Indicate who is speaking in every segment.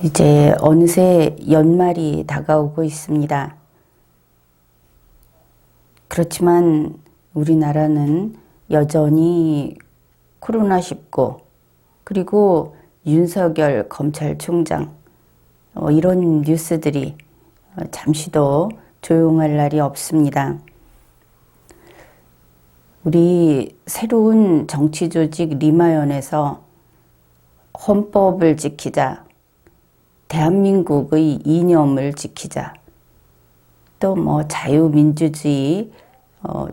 Speaker 1: 이제 어느새 연말이 다가오고 있습니다. 그렇지만 우리나라는 여전히 코로나19 그리고 윤석열 검찰총장 이런 뉴스들이 잠시도 조용할 날이 없습니다. 우리 새로운 정치조직 리마연에서 헌법을 지키자, 대한민국의 이념을 지키자, 또 자유민주주의,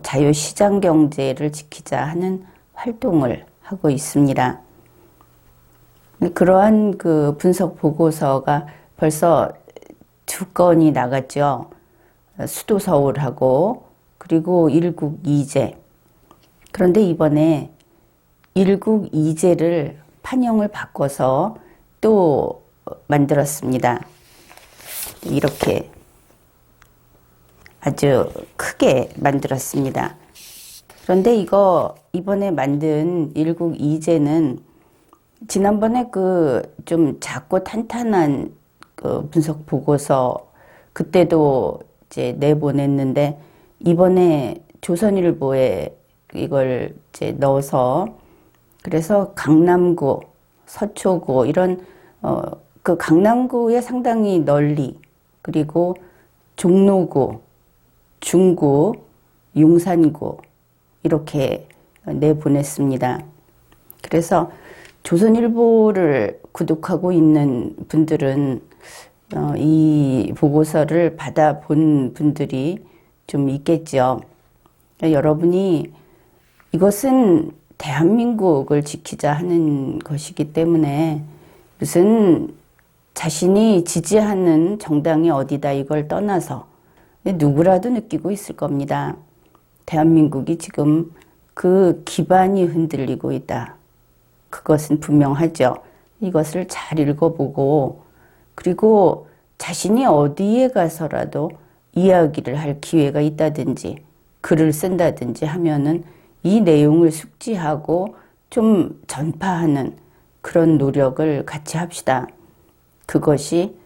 Speaker 1: 자유시장경제를 지키자 하는 활동을 하고 있습니다. 그러한 그 분석 보고서가 벌써 2건이 나갔죠. 수도 서울하고 그리고 일국 이제. 그런데 이번에 일국 이제를 판형을 바꿔서 또 만들었습니다. 이렇게 아주 크게 만들었습니다. 그런데 이번에 만든 일국 이제는 지난번에 그 좀 작고 탄탄한 그 분석 보고서 그때도 이제 내보냈는데 이번에 조선일보에 이걸 이제 넣어서 그래서 강남구, 서초구 이런 그 강남구에 상당히 널리 그리고 종로구, 중구, 용산구 이렇게 내보냈습니다. 그래서 조선일보를 구독하고 있는 분들은 이 보고서를 받아본 분들이 좀 있겠죠. 여러분이 이것은 대한민국을 지키자 하는 것이기 때문에 무슨 자신이 지지하는 정당이 어디다 이걸 떠나서 누구라도 느끼고 있을 겁니다. 대한민국이 지금 그 기반이 흔들리고 있다. 그것은 분명하죠. 이것을 잘 읽어보고 그리고 자신이 어디에 가서라도 이야기를 할 기회가 있다든지 글을 쓴다든지 하면은 이 내용을 숙지하고 좀 전파하는 그런 노력을 같이 합시다. 그것이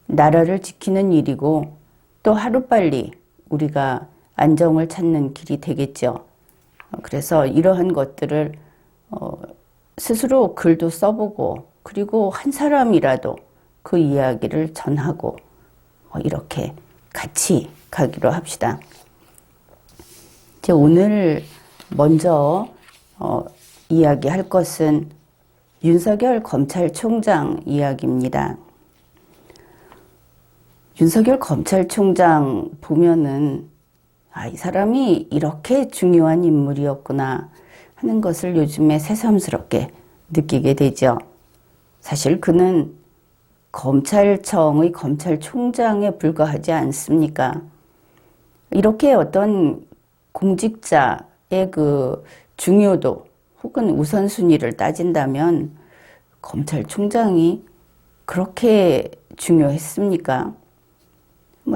Speaker 1: 나라를 지키는 일이고 또 하루빨리 우리가 안정을 찾는 길이 되겠죠. 그래서 이러한 것들을 스스로 글도 써보고 그리고 한 사람이라도 그 이야기를 전하고 이렇게 같이 가기로 합시다. 이제 오늘 먼저 이야기할 것은 윤석열 검찰총장 이야기입니다. 윤석열 검찰총장 보면은 이 사람이 이렇게 중요한 인물이었구나 하는 것을 요즘에 새삼스럽게 느끼게 되죠. 사실 그는 검찰청의 검찰총장에 불과하지 않습니까? 이렇게 어떤 공직자의 그 중요도 혹은 우선순위를 따진다면 검찰총장이 그렇게 중요했습니까?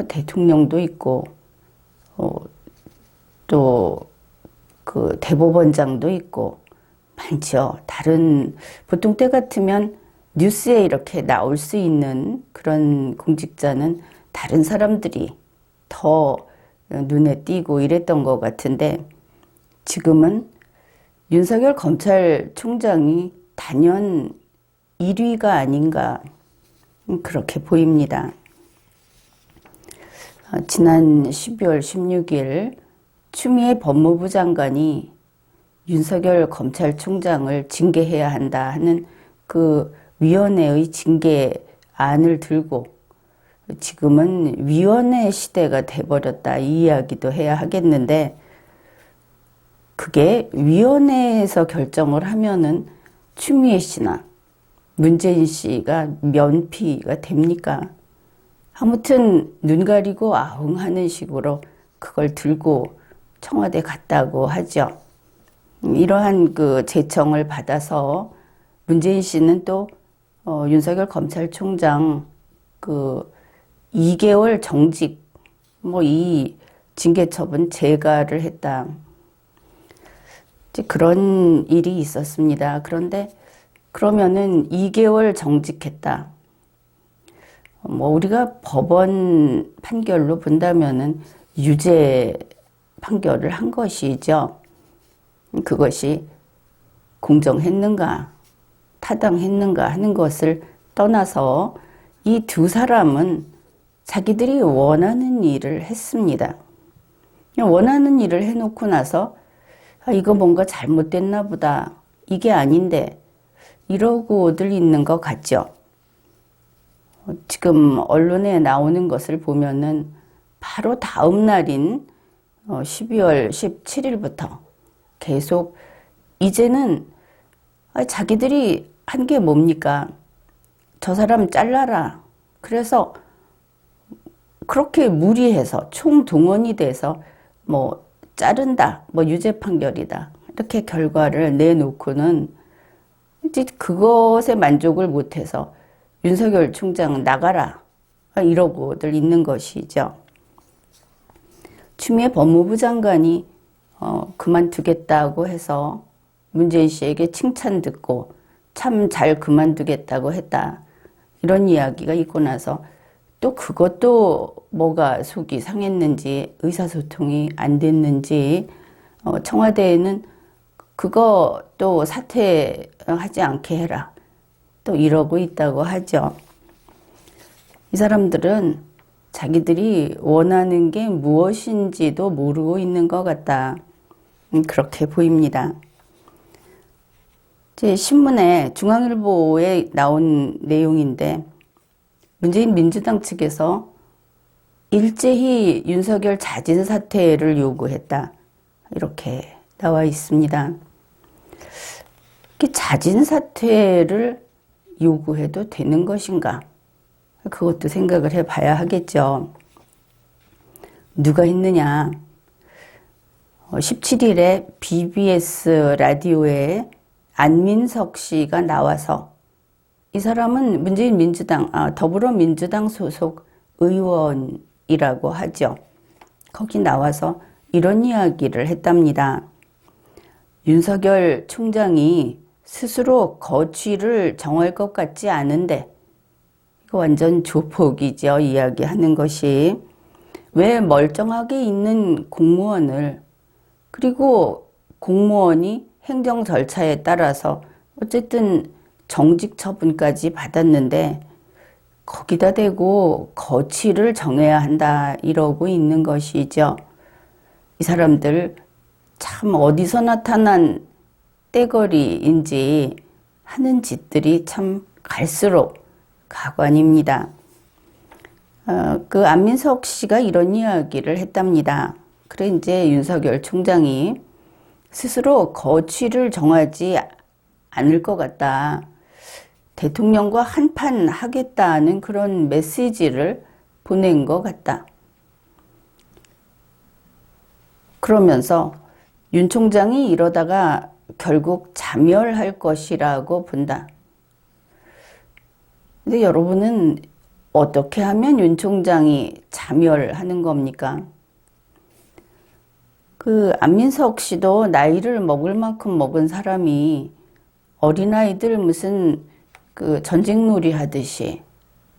Speaker 1: 대통령도 있고 또 그 대법원장도 있고 많죠. 다른 보통 때 같으면 뉴스에 이렇게 나올 수 있는 그런 공직자는 다른 사람들이 더 눈에 띄고 이랬던 것 같은데 지금은 윤석열 검찰총장이 단연 1위가 아닌가 그렇게 보입니다. 지난 12월 16일 추미애 법무부 장관이 윤석열 검찰총장을 징계해야 한다 하는 그 위원회의 징계안을 들고 지금은 위원회 시대가 돼버렸다 이 이야기도 해야 하겠는데 그게 위원회에서 결정을 하면은 추미애 씨나 문재인 씨가 면피가 됩니까? 아무튼 눈 가리고 아웅하는 식으로 그걸 들고 청와대 갔다고 하죠. 이러한 그 제청을 받아서 문재인 씨는 또 윤석열 검찰총장 그 2개월 정직 이 징계 처분 제가를 했다. 그런 일이 있었습니다. 그런데 그러면은 2개월 정직했다. 뭐 우리가 법원 판결로 본다면은 유죄 판결을 한 것이죠. 그것이 공정했는가, 타당했는가 하는 것을 떠나서 이 두 사람은 자기들이 원하는 일을 했습니다. 원하는 일을 해놓고 나서 이거 뭔가 잘못됐나 보다, 이게 아닌데 이러고들 있는 것 같죠. 지금 언론에 나오는 것을 보면은 바로 다음 날인 12월 17일부터 계속 이제는 자기들이 한 게 뭡니까? 저 사람 잘라라. 그래서 그렇게 무리해서 총동원이 돼서 뭐 자른다, 뭐 유죄 판결이다, 이렇게 결과를 내놓고는 이제 그것에 만족을 못해서 윤석열 총장 나가라 이러고들 있는 것이죠. 추미애 법무부 장관이 그만두겠다고 해서 문재인 씨에게 칭찬 듣고 참 잘 그만두겠다고 했다, 이런 이야기가 있고 나서 또 그것도 뭐가 속이 상했는지 의사소통이 안 됐는지 청와대에는 그거 또 사퇴하지 않게 해라 또 이러고 있다고 하죠. 이 사람들은 자기들이 원하는 게 무엇인지도 모르고 있는 것 같다, 그렇게 보입니다. 제 신문에 중앙일보에 나온 내용인데 문재인 민주당 측에서 일제히 윤석열 자진 사퇴를 요구했다, 이렇게 나와 있습니다. 자진 사퇴를 요구해도 되는 것인가? 그것도 생각을 해봐야 하겠죠. 누가 했느냐? 17일에 BBS 라디오에 안민석 씨가 나와서, 이 사람은 문재인 민주당, 더불어민주당 소속 의원이라고 하죠. 거기 나와서 이런 이야기를 했답니다. 윤석열 총장이 스스로 거취를 정할 것 같지 않은데, 이거 완전 조폭이죠, 이야기하는 것이. 왜 멀쩡하게 있는 공무원을, 그리고 공무원이 행정 절차에 따라서 어쨌든 정직 처분까지 받았는데 거기다 대고 거취를 정해야 한다, 이러고 있는 것이죠. 이 사람들 참 어디서 나타난 떼거리인지 하는 짓들이 참 갈수록 가관입니다. 그 안민석 씨가 이런 이야기를 했답니다. 그래 이제 윤석열 총장이 스스로 거취를 정하지 않을 것 같다, 대통령과 한판 하겠다는 그런 메시지를 보낸 것 같다. 그러면서 윤 총장이 이러다가 결국 자멸할 것이라고 본다. 근데 여러분은 어떻게 하면 윤 총장이 자멸하는 겁니까? 그 안민석 씨도 나이를 먹을 만큼 먹은 사람이 어린아이들 무슨 그 전직놀이 하듯이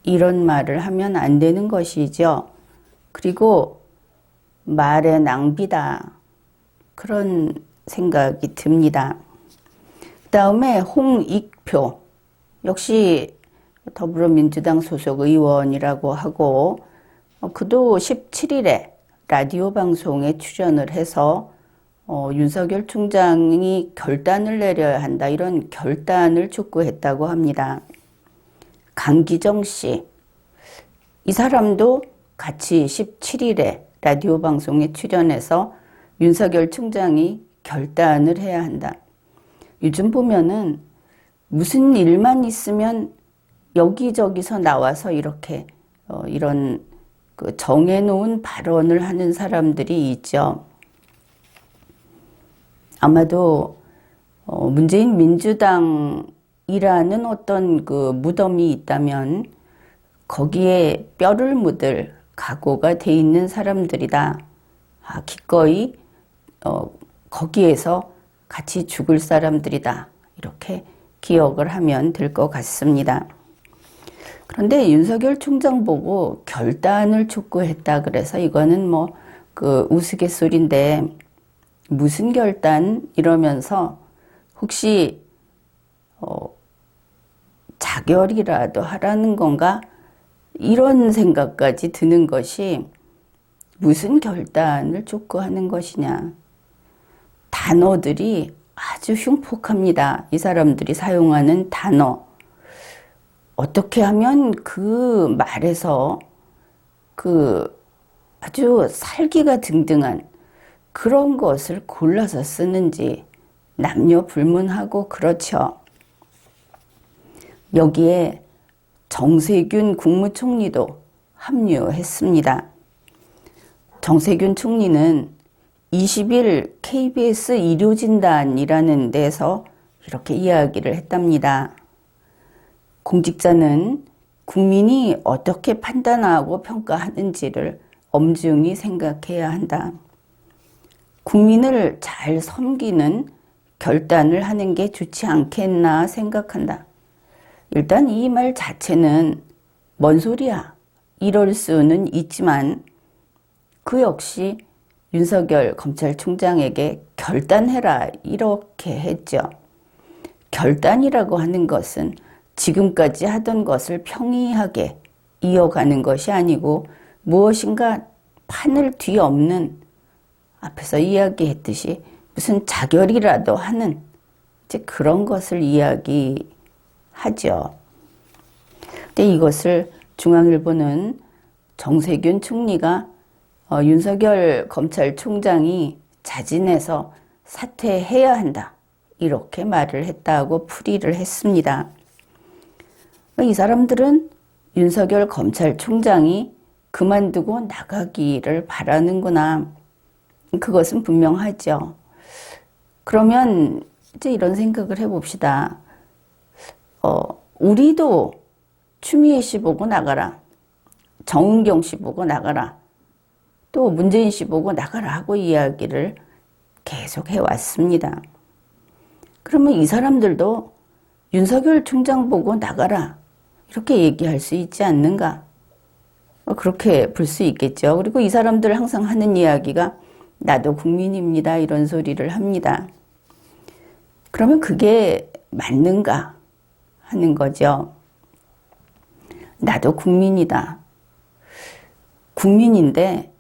Speaker 1: 이런 말을 하면 안 되는 것이죠. 그리고 말의 낭비다, 그런 생각이 듭니다. 그 다음에 홍익표, 역시 더불어민주당 소속 의원이라고 하고, 그도 17일에 라디오 방송에 출연을 해서 윤석열 총장이 결단을 내려야 한다, 이런 결단을 촉구했다고 합니다. 강기정 씨, 이 사람도 같이 17일에 라디오 방송에 출연해서 윤석열 총장이 결단을 해야 한다. 요즘 보면은 무슨 일만 있으면 여기저기서 나와서 이렇게 이런 그 정해놓은 발언을 하는 사람들이 있죠. 아마도 문재인 민주당이라는 어떤 그 무덤이 있다면 거기에 뼈를 묻을 각오가 돼 있는 사람들이다. 기꺼이 거기에서 같이 죽을 사람들이다, 이렇게 기억을 하면 될 것 같습니다. 그런데 윤석열 총장 보고 결단을 촉구했다 그래서 이거는 뭐 그 우스갯소리인데 무슨 결단 이러면서 혹시 자결이라도 하라는 건가? 이런 생각까지 드는 것이 무슨 결단을 촉구하는 것이냐. 단어들이 아주 흉폭합니다. 이 사람들이 사용하는 단어. 어떻게 하면 그 말에서 그 아주 살기가 등등한 그런 것을 골라서 쓰는지 남녀 불문하고 그렇죠. 여기에 정세균 국무총리도 합류했습니다. 정세균 총리는 20일 KBS 일요진단이라는 데서 이렇게 이야기를 했답니다. 공직자는 국민이 어떻게 판단하고 평가하는지를 엄중히 생각해야 한다. 국민을 잘 섬기는 결단을 하는 게 좋지 않겠나 생각한다. 일단 이 말 자체는 뭔 소리야? 이럴 수는 있지만 그 역시 윤석열 검찰총장에게 결단해라 이렇게 했죠. 결단이라고 하는 것은 지금까지 하던 것을 평이하게 이어가는 것이 아니고 무엇인가 판을 뒤엎는 앞에서 이야기했듯이 무슨 자결이라도 하는 이제 그런 것을 이야기하죠. 근데 이것을 중앙일보는 정세균 총리가 윤석열 검찰총장이 자진해서 사퇴해야 한다. 이렇게 말을 했다고 풀이를 했습니다. 이 사람들은 윤석열 검찰총장이 그만두고 나가기를 바라는구나. 그것은 분명하죠. 그러면 이제 이런 생각을 해봅시다. 우리도 추미애 씨 보고 나가라. 정은경 씨 보고 나가라. 또 문재인 씨 보고 나가라 하고 이야기를 계속 해왔습니다. 그러면 이 사람들도 윤석열 총장 보고 나가라. 이렇게 얘기할 수 있지 않는가? 그렇게 볼 수 있겠죠. 그리고 이 사람들 항상 하는 이야기가 나도 국민입니다. 이런 소리를 합니다. 그러면 그게 맞는가 하는 거죠. 나도 국민이다. 국민인데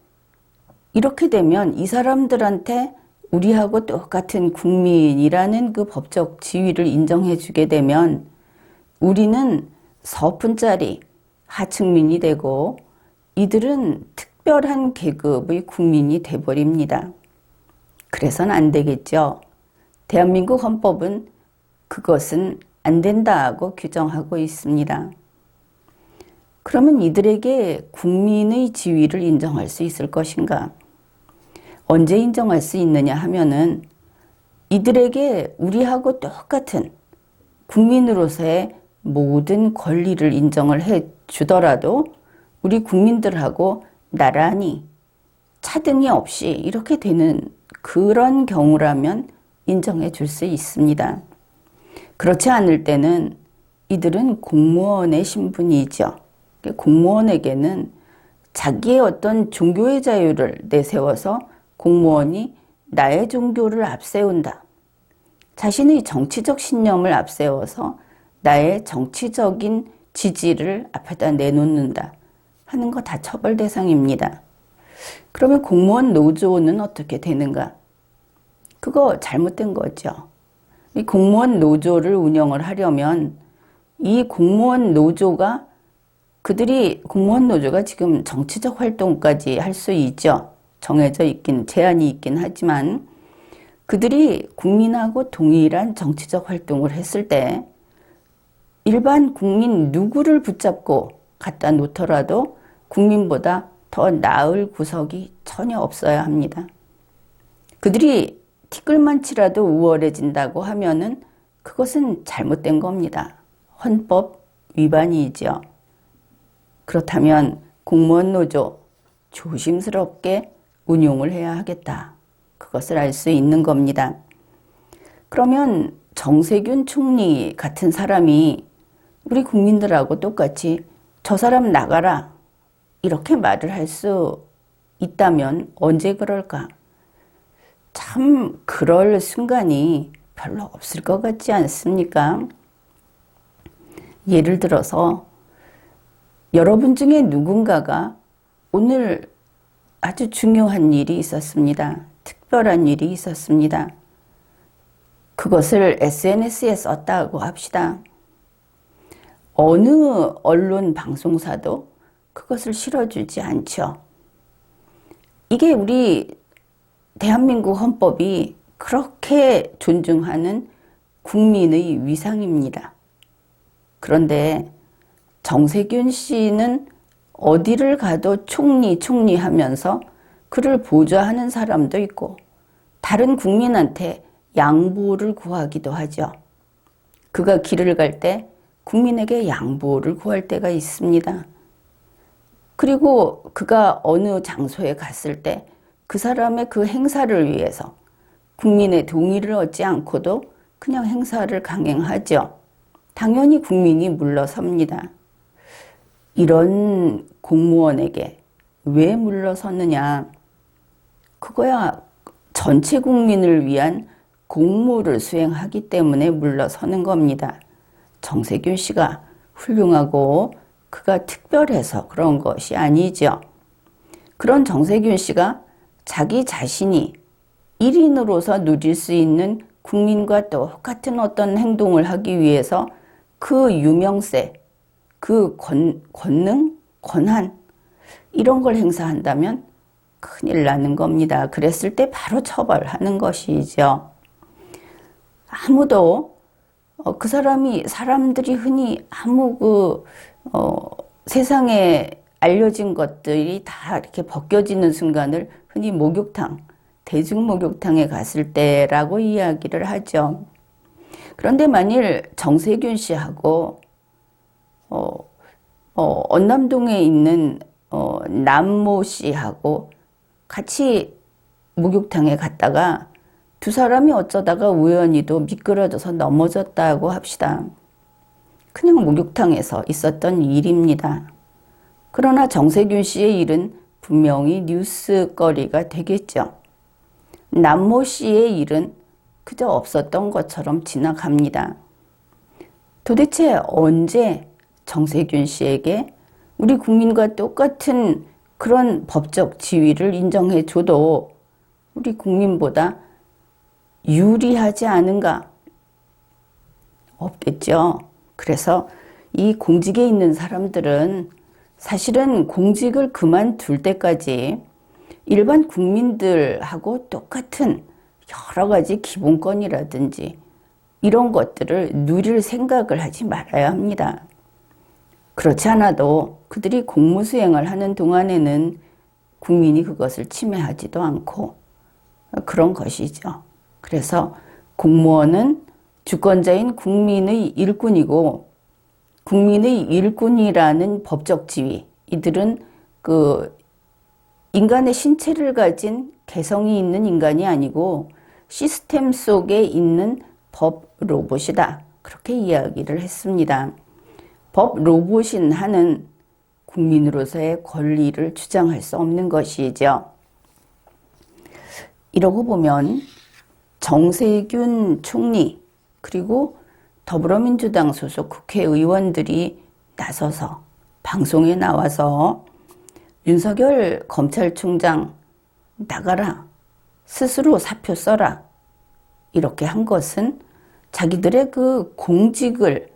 Speaker 1: 이렇게 되면 이 사람들한테 우리하고 똑같은 국민이라는 그 법적 지위를 인정해 주게 되면 우리는 서푼짜리 하층민이 되고 이들은 특별한 계급의 국민이 돼버립니다. 그래서는 안 되겠죠. 대한민국 헌법은 그것은 안 된다고 규정하고 있습니다. 그러면 이들에게 국민의 지위를 인정할 수 있을 것인가? 언제 인정할 수 있느냐 하면은 이들에게 우리하고 똑같은 국민으로서의 모든 권리를 인정을 해 주더라도 우리 국민들하고 나란히 차등이 없이 이렇게 되는 그런 경우라면 인정해 줄 수 있습니다. 그렇지 않을 때는 이들은 공무원의 신분이죠. 공무원에게는 자기의 어떤 종교의 자유를 내세워서 공무원이 나의 종교를 앞세운다. 자신의 정치적 신념을 앞세워서 나의 정치적인 지지를 앞에다 내놓는다 하는 거 다 처벌 대상입니다. 그러면 공무원 노조는 어떻게 되는가? 그거 잘못된 거죠. 이 공무원 노조를 운영을 하려면 이 공무원 노조가 공무원 노조가 지금 정치적 활동까지 할 수 있죠. 정해져 있긴, 제한이 있긴 하지만 그들이 국민하고 동일한 정치적 활동을 했을 때 일반 국민 누구를 붙잡고 갖다 놓더라도 국민보다 더 나을 구석이 전혀 없어야 합니다. 그들이 티끌만치라도 우월해진다고 하면은 그것은 잘못된 겁니다. 헌법 위반이죠. 그렇다면 공무원 노조 조심스럽게 운용을 해야 하겠다. 그것을 알 수 있는 겁니다. 그러면 정세균 총리 같은 사람이 우리 국민들하고 똑같이 저 사람 나가라 이렇게 말을 할 수 있다면 언제 그럴까? 참 그럴 순간이 별로 없을 것 같지 않습니까? 예를 들어서 여러분 중에 누군가가 오늘 아주 중요한 일이 있었습니다. 특별한 일이 있었습니다. 그것을 SNS에 썼다고 합시다. 어느 언론 방송사도 그것을 실어주지 않죠. 이게 우리 대한민국 헌법이 그렇게 존중하는 국민의 위상입니다. 그런데 정세균 씨는 어디를 가도 총리 하면서 그를 보좌하는 사람도 있고 다른 국민한테 양보를 구하기도 하죠. 그가 길을 갈 때 국민에게 양보를 구할 때가 있습니다. 그리고 그가 어느 장소에 갔을 때 그 사람의 그 행사를 위해서 국민의 동의를 얻지 않고도 그냥 행사를 강행하죠. 당연히 국민이 물러섭니다. 이런 공무원에게 왜 물러섰느냐? 그거야 전체 국민을 위한 공무를 수행하기 때문에 물러서는 겁니다. 정세균 씨가 훌륭하고 그가 특별해서 그런 것이 아니죠. 그런 정세균 씨가 자기 자신이 1인으로서 누릴 수 있는 국민과 똑같은 어떤 행동을 하기 위해서 그 유명세, 그 권능, 권한 이런 걸 행사한다면 큰일 나는 겁니다. 그랬을 때 바로 처벌하는 것이죠. 아무도 그 사람들이 흔히 아무 세상에 알려진 것들이 다 이렇게 벗겨지는 순간을 흔히 목욕탕, 대중목욕탕에 갔을 때라고 이야기를 하죠. 그런데 만일 정세균 씨하고 언남동에 있는 남모 씨하고 같이 목욕탕에 갔다가 두 사람이 어쩌다가 우연히도 미끄러져서 넘어졌다고 합시다. 그냥 목욕탕에서 있었던 일입니다. 그러나 정세균 씨의 일은 분명히 뉴스거리가 되겠죠. 남모 씨의 일은 그저 없었던 것처럼 지나갑니다. 도대체 언제 정세균 씨에게 우리 국민과 똑같은 그런 법적 지위를 인정해줘도 우리 국민보다 유리하지 않은가? 없겠죠. 그래서 이 공직에 있는 사람들은 사실은 공직을 그만둘 때까지 일반 국민들하고 똑같은 여러 가지 기본권이라든지 이런 것들을 누릴 생각을 하지 말아야 합니다. 그렇지 않아도 그들이 공무 수행을 하는 동안에는 국민이 그것을 침해하지도 않고 그런 것이죠. 그래서 공무원은 주권자인 국민의 일꾼이고 국민의 일꾼이라는 법적 지위, 이들은 그 인간의 신체를 가진 개성이 있는 인간이 아니고 시스템 속에 있는 법 로봇이다. 그렇게 이야기를 했습니다. 법 로봇인 한은 국민으로서의 권리를 주장할 수 없는 것이죠. 이러고 보면 정세균 총리 그리고 더불어민주당 소속 국회의원들이 나서서 방송에 나와서 윤석열 검찰총장 나가라, 스스로 사표 써라 이렇게 한 것은 자기들의 그 공직을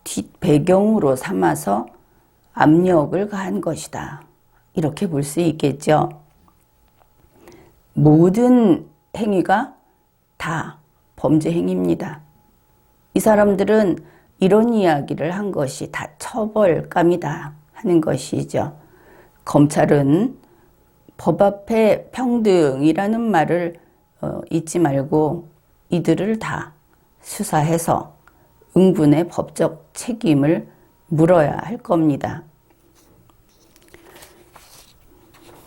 Speaker 1: 뒷배경으로 삼아서 압력을 가한 것이다. 이렇게 볼 수 있겠죠. 모든 행위가 다 범죄 행위입니다. 이 사람들은 이런 이야기를 한 것이 다 처벌감이다 하는 것이죠. 검찰은 법 앞에 평등이라는 말을 잊지 말고 이들을 다 수사해서 응분의 법적 책임을 물어야 할 겁니다.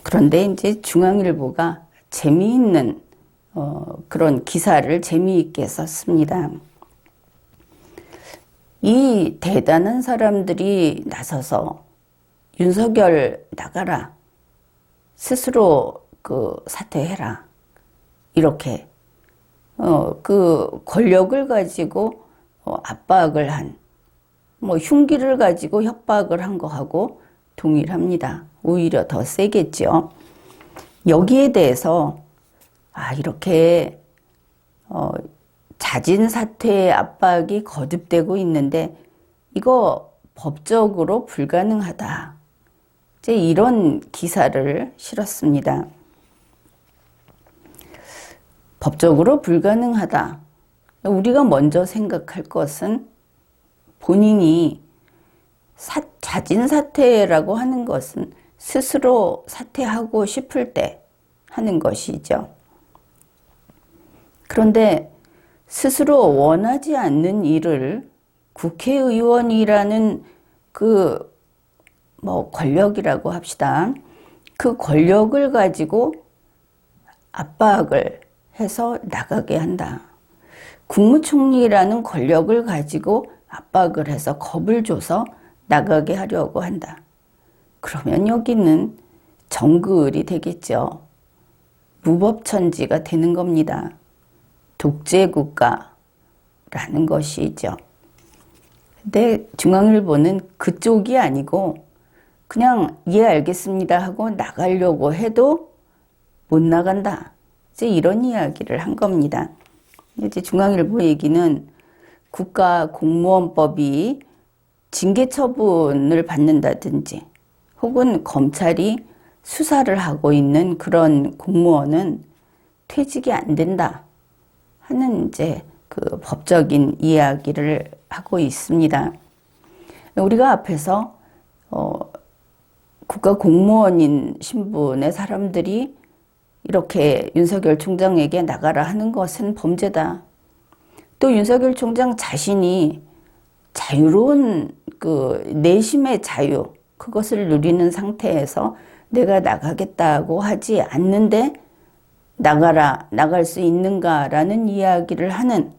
Speaker 1: 그런데 이제 중앙일보가 재미있는 그런 기사를 재미있게 썼습니다. 이 대단한 사람들이 나서서 윤석열 나가라. 스스로 사퇴해라. 이렇게 그 권력을 가지고 압박을 한, 흉기를 가지고 협박을 한 거하고 동일합니다. 오히려 더 세겠죠. 여기에 대해서 이렇게 자진 사퇴의 압박이 거듭되고 있는데 이거 법적으로 불가능하다. 이제 이런 기사를 실었습니다. 법적으로 불가능하다. 우리가 먼저 생각할 것은 본인이 자진 사퇴라고 하는 것은 스스로 사퇴하고 싶을 때 하는 것이죠. 그런데 스스로 원하지 않는 일을 국회의원이라는 권력이라고 합시다. 그 권력을 가지고 압박을 해서 나가게 한다. 국무총리라는 권력을 가지고 압박을 해서 겁을 줘서 나가게 하려고 한다. 그러면 여기는 정글이 되겠죠. 무법천지가 되는 겁니다. 독재국가라는 것이죠. 근데 중앙일보는 그쪽이 아니고 그냥 예 알겠습니다 하고 나가려고 해도 못 나간다. 이제 이런 이야기를 한 겁니다. 이제 중앙일보 얘기는 국가공무원법이 징계 처분을 받는다든지 혹은 검찰이 수사를 하고 있는 그런 공무원은 퇴직이 안 된다 하는 이제 그 법적인 이야기를 하고 있습니다. 우리가 앞에서 국가공무원인 신분의 사람들이 이렇게 윤석열 총장에게 나가라 하는 것은 범죄다. 또 윤석열 총장 자신이 자유로운 내심의 자유, 그것을 누리는 상태에서 내가 나가겠다고 하지 않는데 나가라, 나갈 수 있는가라는 이야기를 하는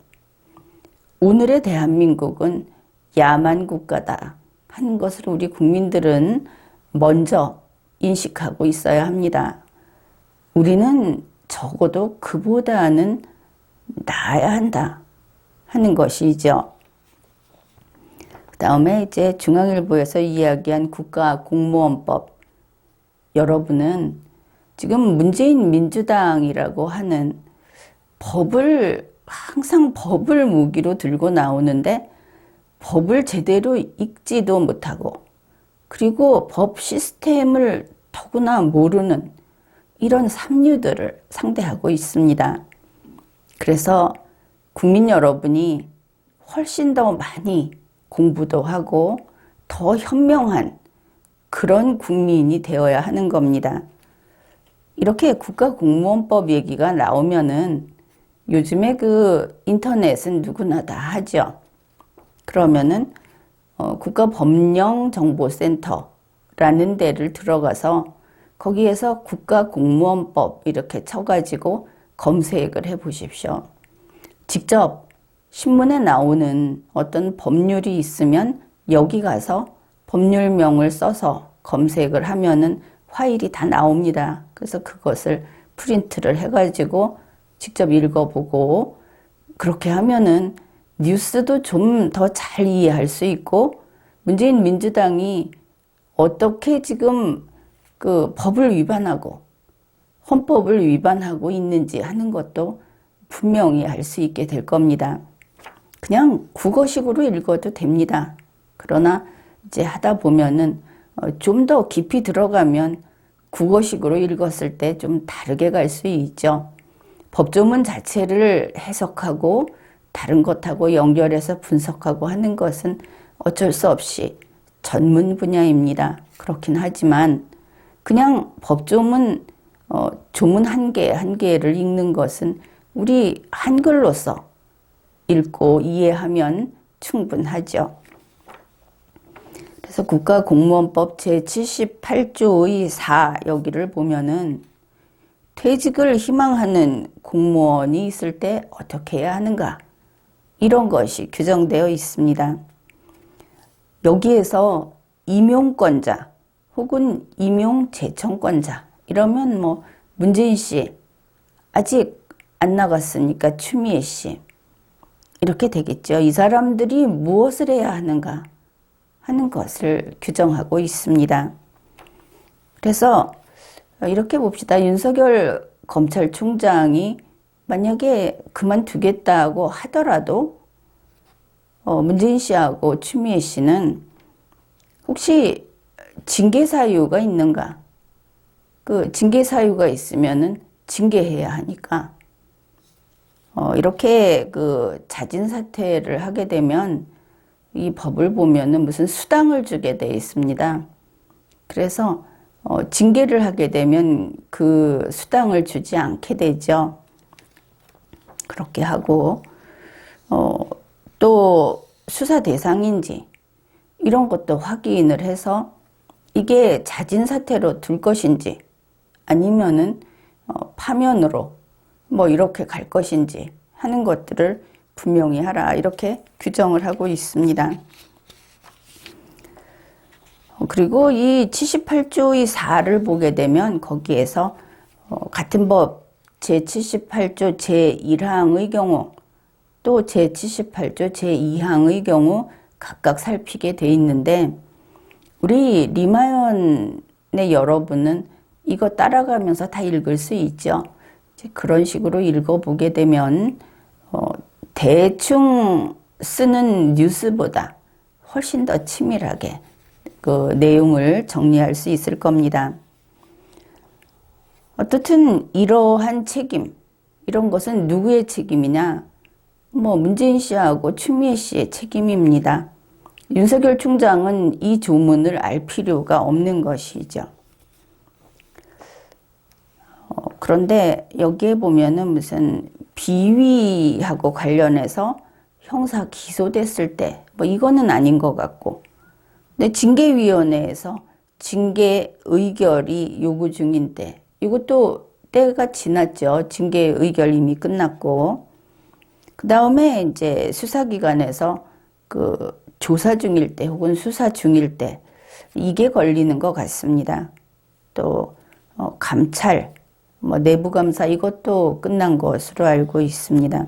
Speaker 1: 오늘의 대한민국은 야만 국가다 하는 것을 우리 국민들은 먼저 인식하고 있어야 합니다. 우리는 적어도 그보다는 나아야 한다 하는 것이죠. 그 다음에 이제 중앙일보에서 이야기한 국가공무원법. 여러분은 지금 문재인 민주당이라고 하는 항상 법을 무기로 들고 나오는데 법을 제대로 읽지도 못하고 그리고 법 시스템을 더구나 모르는 이런 삼류들을 상대하고 있습니다. 그래서 국민 여러분이 훨씬 더 많이 공부도 하고 더 현명한 그런 국민이 되어야 하는 겁니다. 이렇게 국가공무원법 얘기가 나오면은 요즘에 인터넷은 누구나 다 하죠. 그러면은 국가법령정보센터라는 데를 들어가서 거기에서 국가공무원법 이렇게 쳐가지고 검색을 해 보십시오. 직접 신문에 나오는 어떤 법률이 있으면 여기 가서 법률명을 써서 검색을 하면은 파일이 다 나옵니다. 그래서 그것을 프린트를 해가지고 직접 읽어보고 그렇게 하면은 뉴스도 좀 더 잘 이해할 수 있고 문재인 민주당이 어떻게 지금 법을 위반하고 헌법을 위반하고 있는지 하는 것도 분명히 알 수 있게 될 겁니다. 그냥 국어식으로 읽어도 됩니다. 그러나 이제 하다 보면은 좀 더 깊이 들어가면 국어식으로 읽었을 때 좀 다르게 갈 수 있죠. 법조문 자체를 해석하고 다른 것하고 연결해서 분석하고 하는 것은 어쩔 수 없이 전문 분야입니다. 그렇긴 하지만 그냥 법조문 조문 한 개 한 개를 읽는 것은 우리 한글로서 읽고 이해하면 충분하죠. 그래서 국가공무원법 제78조의 4 여기를 보면은 퇴직을 희망하는 공무원이 있을 때 어떻게 해야 하는가 이런 것이 규정되어 있습니다. 여기에서 임용권자 혹은 임용 재청권자 이러면 뭐 문재인 씨 아직 안 나갔으니까 추미애 씨 이렇게 되겠죠. 이 사람들이 무엇을 해야 하는가 하는 것을 규정하고 있습니다. 그래서 이렇게 봅시다. 윤석열 검찰총장이 만약에 그만두겠다고 하더라도 문재인 씨하고 추미애 씨는 혹시 징계 사유가 있는가? 그 징계 사유가 있으면은 징계해야 하니까 이렇게 그 자진 사퇴를 하게 되면 이 법을 보면은 무슨 수당을 주게 돼 있습니다. 그래서 징계를 하게 되면 그 수당을 주지 않게 되죠. 그렇게 하고 또 수사 대상인지 이런 것도 확인을 해서 이게 자진 사퇴로 둘 것인지 아니면은 파면으로 뭐 이렇게 갈 것인지 하는 것들을 분명히 하라 이렇게 규정을 하고 있습니다. 그리고 이 78조의 4를 보게 되면 거기에서 같은 법 제78조 제1항의 경우 또 제78조 제2항의 경우 각각 살피게 돼 있는데 우리 리마연의 여러분은 이거 따라가면서 다 읽을 수 있죠. 그런 식으로 읽어보게 되면 대충 쓰는 뉴스보다 훨씬 더 치밀하게 그 내용을 정리할 수 있을 겁니다. 어떻든 이러한 책임, 이런 것은 누구의 책임이냐? 뭐 문재인 씨하고 추미애 씨의 책임입니다. 윤석열 총장은 이 조문을 알 필요가 없는 것이죠. 그런데 여기에 보면은 무슨 비위하고 관련해서 형사 기소됐을 때 뭐 이거는 아닌 것 같고 근데 징계위원회에서 징계 의결이 요구 중인 때 이것도 때가 지났죠. 징계 의결 이미 끝났고 그 다음에 이제 수사기관에서 그 조사 중일 때 혹은 수사 중일 때 이게 걸리는 것 같습니다. 또 감찰 뭐 내부감사 이것도 끝난 것으로 알고 있습니다.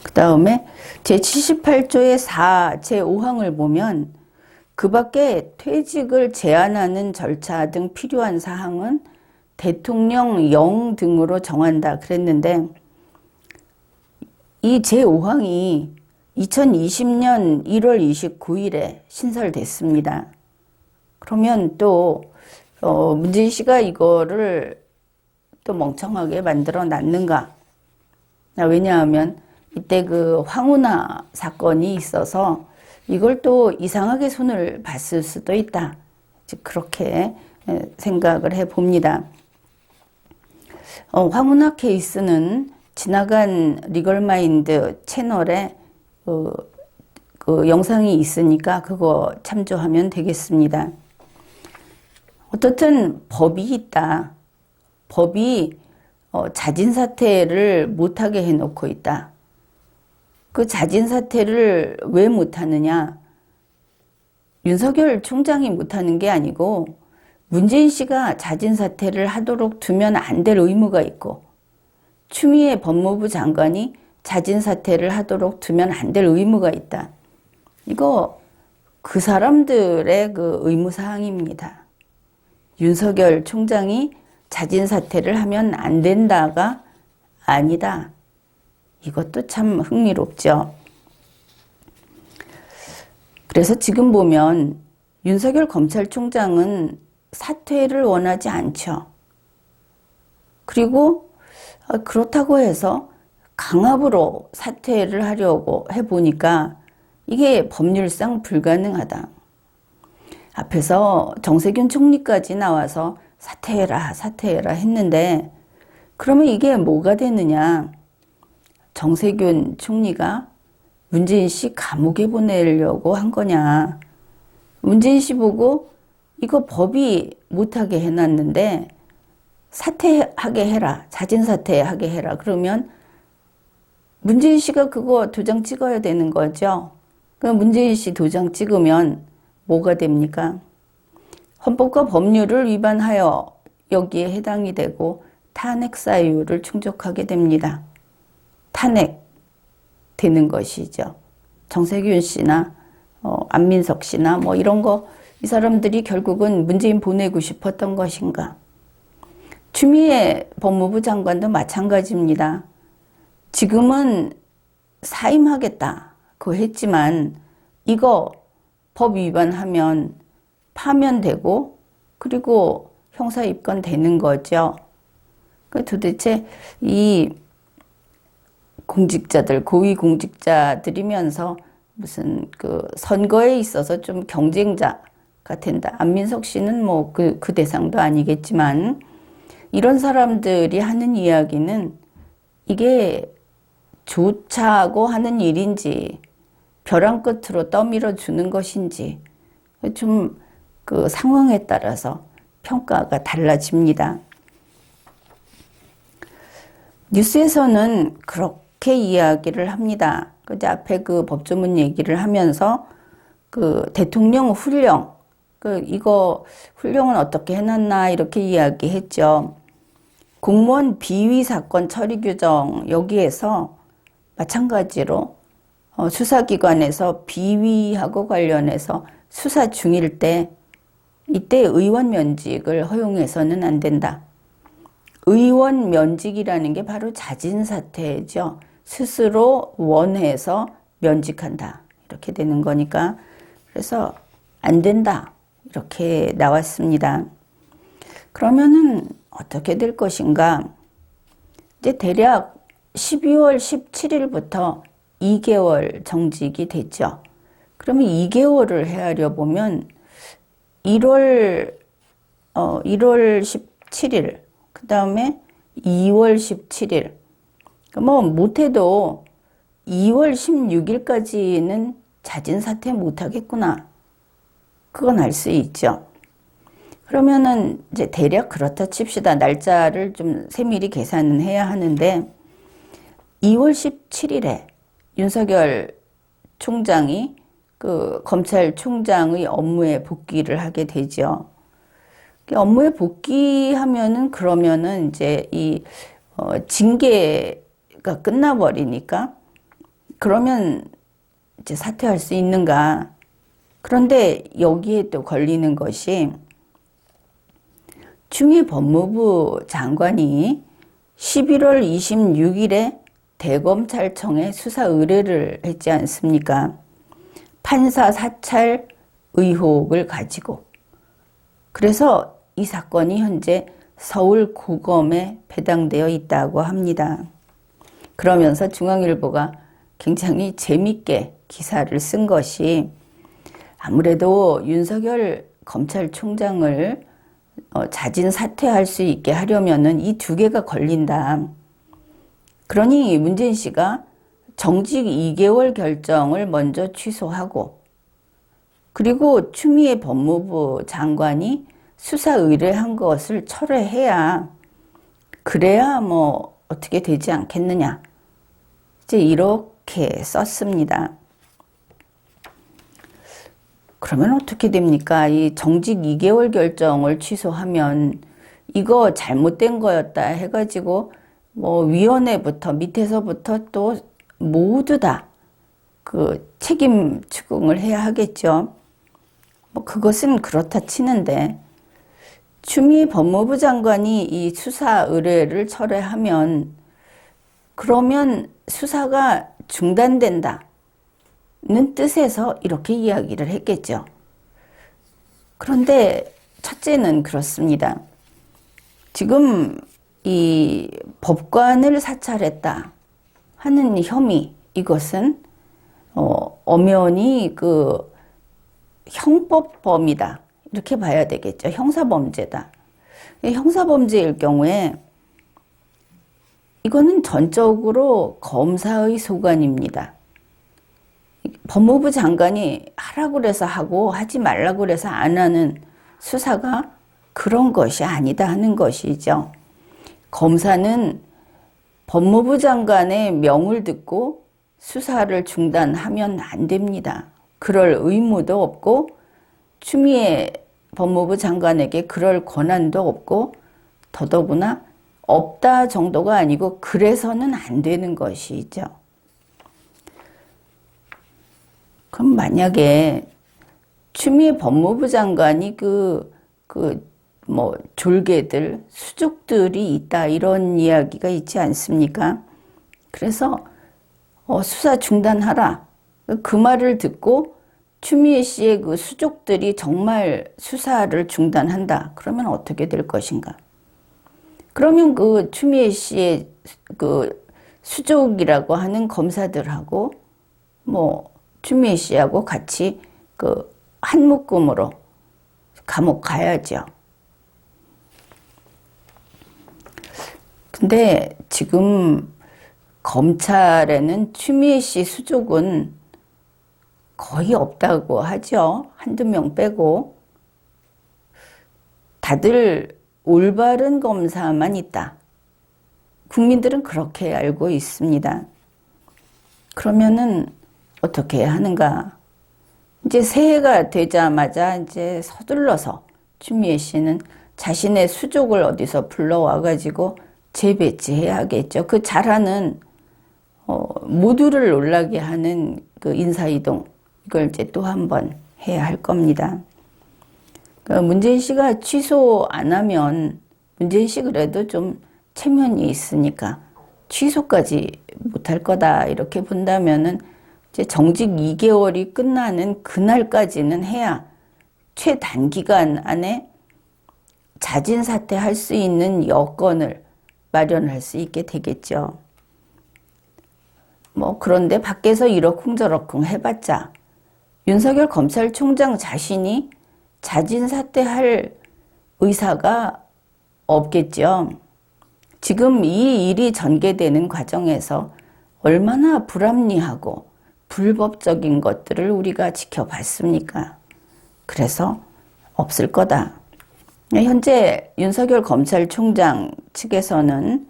Speaker 1: 그 다음에 제78조의 4, 제5항을 보면 그 밖에 퇴직을 제한하는 절차 등 필요한 사항은 대통령령 등으로 정한다 그랬는데 이 제5항이 2020년 1월 29일에 신설됐습니다. 그러면 또 문재인 씨가 이거를 또 멍청하게 만들어 놨는가? 왜냐하면 이때 그 황운하 사건이 있어서 이걸 또 이상하게 손을 봤을 수도 있다. 그렇게 생각을 해봅니다. 황운하 케이스는 지나간 리걸마인드 채널에 그 영상이 있으니까 그거 참조하면 되겠습니다. 어떻든 법이 있다. 법이 자진사퇴를 못하게 해놓고 있다. 그 자진사퇴를 왜 못하느냐? 윤석열 총장이 못하는 게 아니고 문재인 씨가 자진사퇴를 하도록 두면 안 될 의무가 있고 추미애 법무부 장관이 자진사퇴를 하도록 두면 안 될 의무가 있다. 이거 그 사람들의 그 의무사항입니다. 윤석열 총장이 자진사퇴를 하면 안 된다가 아니다. 이것도 참 흥미롭죠. 그래서 지금 보면 윤석열 검찰총장은 사퇴를 원하지 않죠. 그리고 그렇다고 해서 강압으로 사퇴를 하려고 해보니까 이게 법률상 불가능하다. 앞에서 정세균 총리까지 나와서 사퇴해라, 사퇴해라 했는데 그러면 이게 뭐가 되느냐? 정세균 총리가 문재인 씨 감옥에 보내려고 한 거냐? 문재인 씨 보고 이거 법이 못하게 해놨는데 사퇴하게 해라, 자진사퇴하게 해라. 그러면 문재인 씨가 그거 도장 찍어야 되는 거죠. 그 문재인 씨 도장 찍으면 뭐가 됩니까? 헌법과 법률을 위반하여 여기에 해당이 되고 탄핵 사유를 충족하게 됩니다. 탄핵 되는 것이죠. 정세균 씨나 안민석 씨나 뭐 이런 거, 이 사람들이 결국은 문재인 보내고 싶었던 것인가? 추미애 법무부 장관도 마찬가지입니다. 지금은 사임하겠다고 했지만 이거 법 위반하면 파면되고 그리고 형사 입건되는 거죠. 도대체 이 공직자들, 고위공직자들이면서 무슨 그 선거에 있어서 좀 경쟁자가 된다. 안민석 씨는 뭐 그 대상도 아니겠지만 이런 사람들이 하는 이야기는 이게 좋자고 하는 일인지 벼랑 끝으로 떠밀어 주는 것인지 좀 그 상황에 따라서 평가가 달라집니다. 뉴스에서는 그렇게 이야기를 합니다. 그제 앞에 그 법조문 얘기를 하면서 그 대통령 훈령, 이거 훈령은 어떻게 해놨나 이렇게 이야기했죠. 공무원 비위 사건 처리 규정 여기에서 마찬가지로 수사기관에서 비위하고 관련해서 수사 중일 때 이때 의원 면직을 허용해서는 안 된다. 의원 면직이라는 게 바로 자진 사퇴죠. 스스로 원해서 면직한다. 이렇게 되는 거니까 그래서 안 된다. 이렇게 나왔습니다. 그러면은 어떻게 될 것인가? 이제 대략 12월 17일부터 2개월 정직이 됐죠. 그러면 2개월을 헤아려 보면 1월 17일, 그 다음에 2월 17일, 뭐 못해도 2월 16일까지는 자진 사퇴 못하겠구나. 그건 알 수 있죠. 그러면은 이제 대략 그렇다 칩시다. 날짜를 좀 세밀히 계산은 해야 하는데 2월 17일에 윤석열 총장이 그 검찰총장의 업무에 복귀를 하게 되죠. 업무에 복귀하면은 그러면은 이제 이 징계가 끝나버리니까 그러면 이제 사퇴할 수 있는가? 그런데 여기에 또 걸리는 것이 추미애 법무부 장관이 11월 26일에 대검찰청에 수사 의뢰를 했지 않습니까? 판사 사찰 의혹을 가지고. 그래서 이 사건이 현재 서울고검에 배당되어 있다고 합니다. 그러면서 중앙일보가 굉장히 재밌게 기사를 쓴 것이 아무래도 윤석열 검찰총장을 자진 사퇴할 수 있게 하려면은 이 두 개가 걸린다. 그러니 문재인 씨가 정직 2개월 결정을 먼저 취소하고 그리고 추미애 법무부 장관이 수사 의뢰한 것을 철회해야 그래야 뭐 어떻게 되지 않겠느냐. 이제 이렇게 썼습니다. 그러면 어떻게 됩니까? 이 정직 2개월 결정을 취소하면 이거 잘못된 거였다 해가지고 뭐 위원회부터 밑에서부터 또 모두 다 그 책임 추궁을 해야 하겠죠. 뭐 그것은 그렇다 치는데 추미애 법무부 장관이 이 수사 의뢰를 철회하면 그러면 수사가 중단된다는 뜻에서 이렇게 이야기를 했겠죠. 그런데 첫째는 그렇습니다. 지금 이 법관을 사찰했다 하는 혐의, 이것은 엄연히 그 형법범이다 이렇게 봐야 되겠죠. 형사범죄다. 형사범죄일 경우에 이거는 전적으로 검사의 소관입니다. 법무부 장관이 하라고 그래서 하고 하지 말라고 그래서 안 하는 수사가 그런 것이 아니다 하는 것이죠. 검사는 법무부 장관의 명을 듣고 수사를 중단하면 안 됩니다. 그럴 의무도 없고 추미애 법무부 장관에게 그럴 권한도 없고 더더구나 없다 정도가 아니고 그래서는 안 되는 것이죠. 그럼 만약에 추미애 법무부 장관이 졸개들, 수족들이 있다 이런 이야기가 있지 않습니까? 그래서 수사 중단하라. 그 말을 듣고 추미애 씨의 그 수족들이 정말 수사를 중단한다. 그러면 어떻게 될 것인가? 그러면 그 추미애 씨의 그 수족이라고 하는 검사들하고 추미애 씨하고 같이 그 한 묶음으로 감옥 가야죠. 근데 지금 검찰에는 추미애 씨 수족은 거의 없다고 하죠. 한두 명 빼고. 다들 올바른 검사만 있다. 국민들은 그렇게 알고 있습니다. 그러면은 어떻게 하는가? 이제 새해가 되자마자 이제 서둘러서 추미애 씨는 자신의 수족을 어디서 불러와가지고 재배치해야겠죠. 그 잘하는 모두를 놀라게 하는 그 인사이동 이걸 이제 또 한 번 해야 할 겁니다. 그러니까 문재인 씨가 취소 안 하면 문재인 씨 그래도 좀 체면이 있으니까 취소까지 못할 거다 이렇게 본다면은 이제 정직 2개월이 끝나는 그날까지는 해야 최단기간 안에 자진 사퇴할 수 있는 여건을 마련할 수 있게 되겠죠. 그런데 밖에서 이러쿵저러쿵 해봤자 윤석열 검찰총장 자신이 자진 사퇴할 의사가 없겠죠. 지금 이 일이 전개되는 과정에서 얼마나 불합리하고 불법적인 것들을 우리가 지켜봤습니까? 그래서 없을 거다. 현재 윤석열 검찰총장 측에서는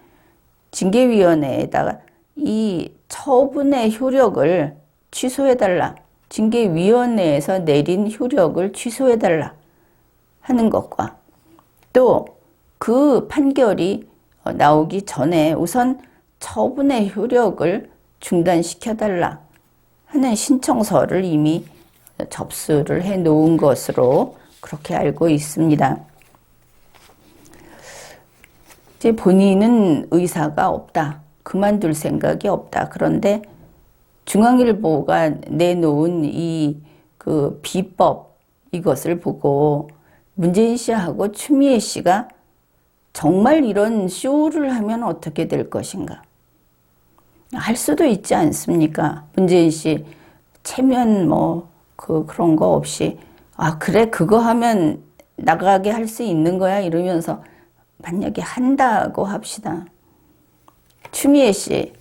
Speaker 1: 징계위원회에다가 이 처분의 효력을 취소해달라. 징계위원회에서 내린 효력을 취소해달라 하는 것과 또 그 판결이 나오기 전에 우선 처분의 효력을 중단시켜달라 하는 신청서를 이미 접수를 해 놓은 것으로 그렇게 알고 있습니다. 이제 본인은 의사가 없다. 그만둘 생각이 없다. 그런데 중앙일보가 내놓은 그 비법 이것을 보고 문재인 씨하고 추미애 씨가 정말 이런 쇼를 하면 어떻게 될 것인가? 할 수도 있지 않습니까? 문재인 씨 체면 그런 거 없이 그래 그거 하면 나가게 할 수 있는 거야 이러면서 만약에 한다고 합시다. 추미애 씨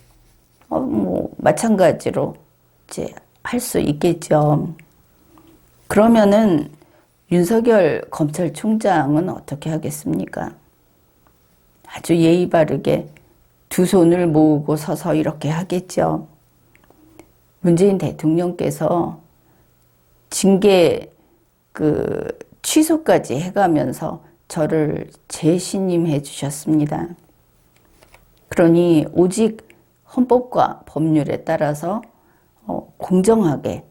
Speaker 1: 마찬가지로 이제 할 수 있겠죠. 그러면은 윤석열 검찰총장은 어떻게 하겠습니까? 아주 예의 바르게 두 손을 모으고 서서 이렇게 하겠죠. 문재인 대통령께서 징계 취소까지 해가면서 저를 재신임해 주셨습니다. 그러니 오직 헌법과 법률에 따라서 공정하게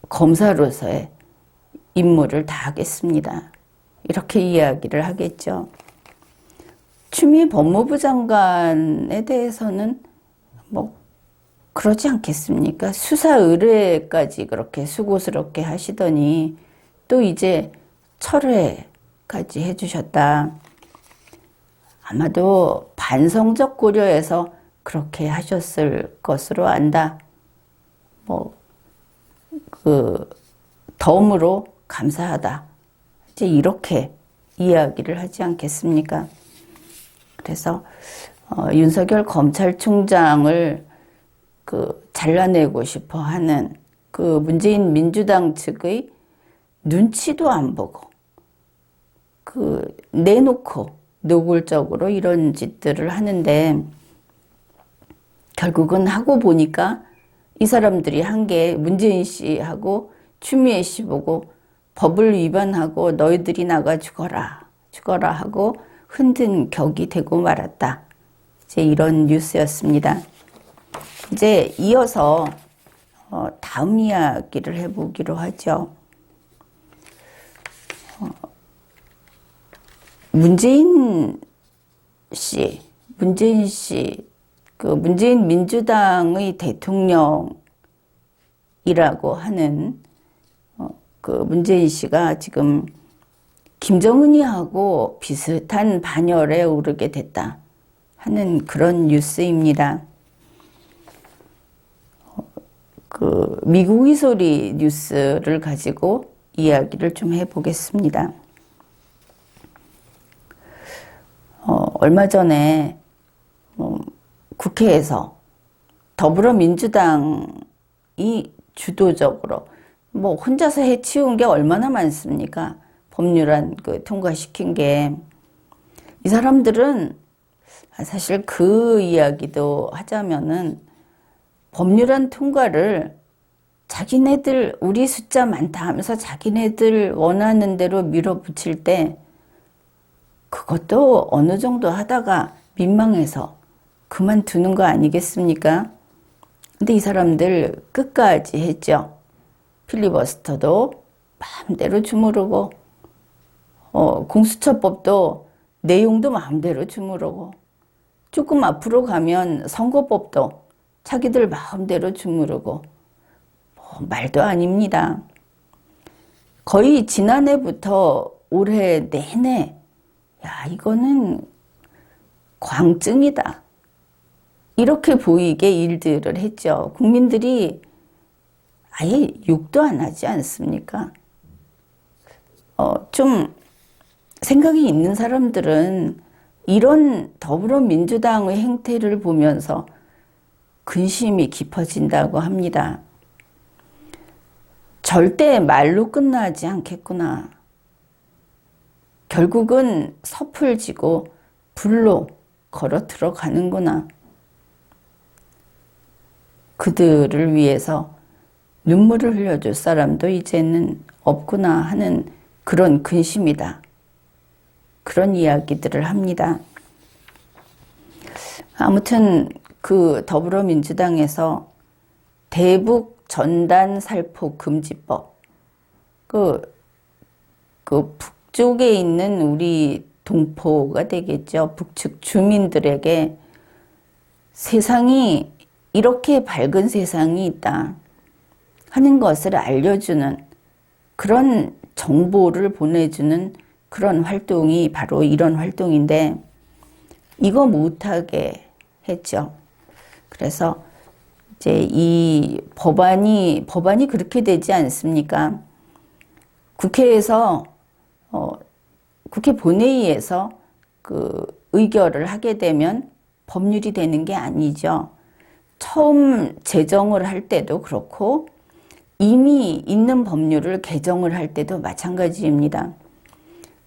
Speaker 1: 검사로서의 임무를 다하겠습니다. 이렇게 이야기를 하겠죠. 추미애 법무부 장관에 대해서는 그러지 않겠습니까? 수사 의뢰까지 그렇게 수고스럽게 하시더니 또 이제 철회까지 해주셨다. 아마도 반성적 고려에서 그렇게 하셨을 것으로 안다. 덤으로 감사하다. 이제 이렇게 이야기를 하지 않겠습니까? 그래서 윤석열 검찰총장을 잘라내고 싶어 하는 그 문재인 민주당 측의 눈치도 안 보고 내놓고 노골적으로 이런 짓들을 하는데 결국은 하고 보니까 이 사람들이 한 게 문재인 씨하고 추미애 씨 보고 법을 위반하고 너희들이 나가 죽어라, 죽어라 하고 흔든 격이 되고 말았다. 이제 이런 뉴스였습니다. 이제 이어서 다음 이야기를 해보기로 하죠. 문재인 씨, 그 문재인 민주당의 대통령이라고 하는 그 문재인 씨가 지금 김정은이하고 비슷한 반열에 오르게 됐다 하는 그런 뉴스입니다. 그 미국의 소리 뉴스를 가지고 이야기를 좀 해보겠습니다. 얼마 전에 국회에서 더불어민주당이 주도적으로 혼자서 해치운 게 얼마나 많습니까? 법률안 통과시킨 게. 이 사람들은 사실 그 이야기도 하자면은 법률안 통과를 자기네들 우리 숫자 많다 하면서 자기네들 원하는 대로 밀어붙일 때 그것도 어느 정도 하다가 민망해서 그만두는 거 아니겠습니까? 근데 이 사람들 끝까지 했죠. 필리버스터도 마음대로 주무르고 공수처법도 내용도 마음대로 주무르고 조금 앞으로 가면 선거법도 자기들 마음대로 주무르고 말도 아닙니다. 거의 지난해부터 올해 내내 야 이거는 광증이다. 이렇게 보이게 일들을 했죠. 국민들이 아예 욕도 안 하지 않습니까? 좀 생각이 있는 사람들은 이런 더불어민주당의 행태를 보면서 근심이 깊어진다고 합니다. 절대 말로 끝나지 않겠구나. 결국은 섭을 지고 불로 걸어 들어가는구나. 그들을 위해서 눈물을 흘려줄 사람도 이제는 없구나 하는 그런 근심이다. 그런 이야기들을 합니다. 아무튼 그 더불어민주당에서 대북 전단 살포 금지법, 그 북쪽에 있는 우리 동포가 되겠죠. 북측 주민들에게 세상이 이렇게 밝은 세상이 있다 하는 것을 알려주는 그런 정보를 보내주는 그런 활동이 바로 이런 활동인데 이거 못하게 했죠. 그래서 이제 이 법안이 그렇게 되지 않습니까? 국회에서 국회 본회의에서 그 의결을 하게 되면 법률이 되는 게 아니죠. 처음 제정을 할 때도 그렇고 이미 있는 법률을 개정을 할 때도 마찬가지입니다.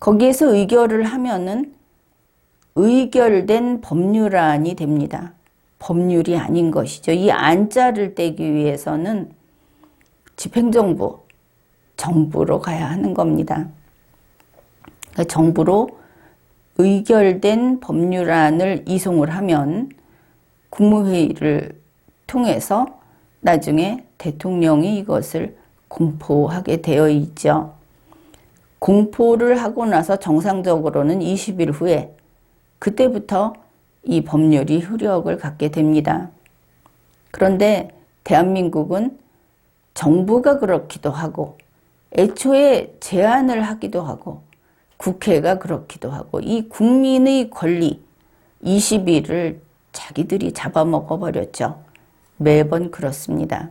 Speaker 1: 거기에서 의결을 하면은 의결된 법률안이 됩니다. 법률이 아닌 것이죠. 이 안자를 떼기 위해서는 집행정부, 정부로 가야 하는 겁니다. 그러니까 정부로 의결된 법률안을 이송을 하면 국무회의를 통해서 나중에 대통령이 이것을 공포하게 되어 있죠. 공포를 하고 나서 정상적으로는 20일 후에 그때부터 이 법률이 효력을 갖게 됩니다. 그런데 대한민국은 정부가 그렇기도 하고 애초에 제안을 하기도 하고 국회가 그렇기도 하고 이 국민의 권리 20일을 자기들이 잡아먹어 버렸죠. 매번 그렇습니다.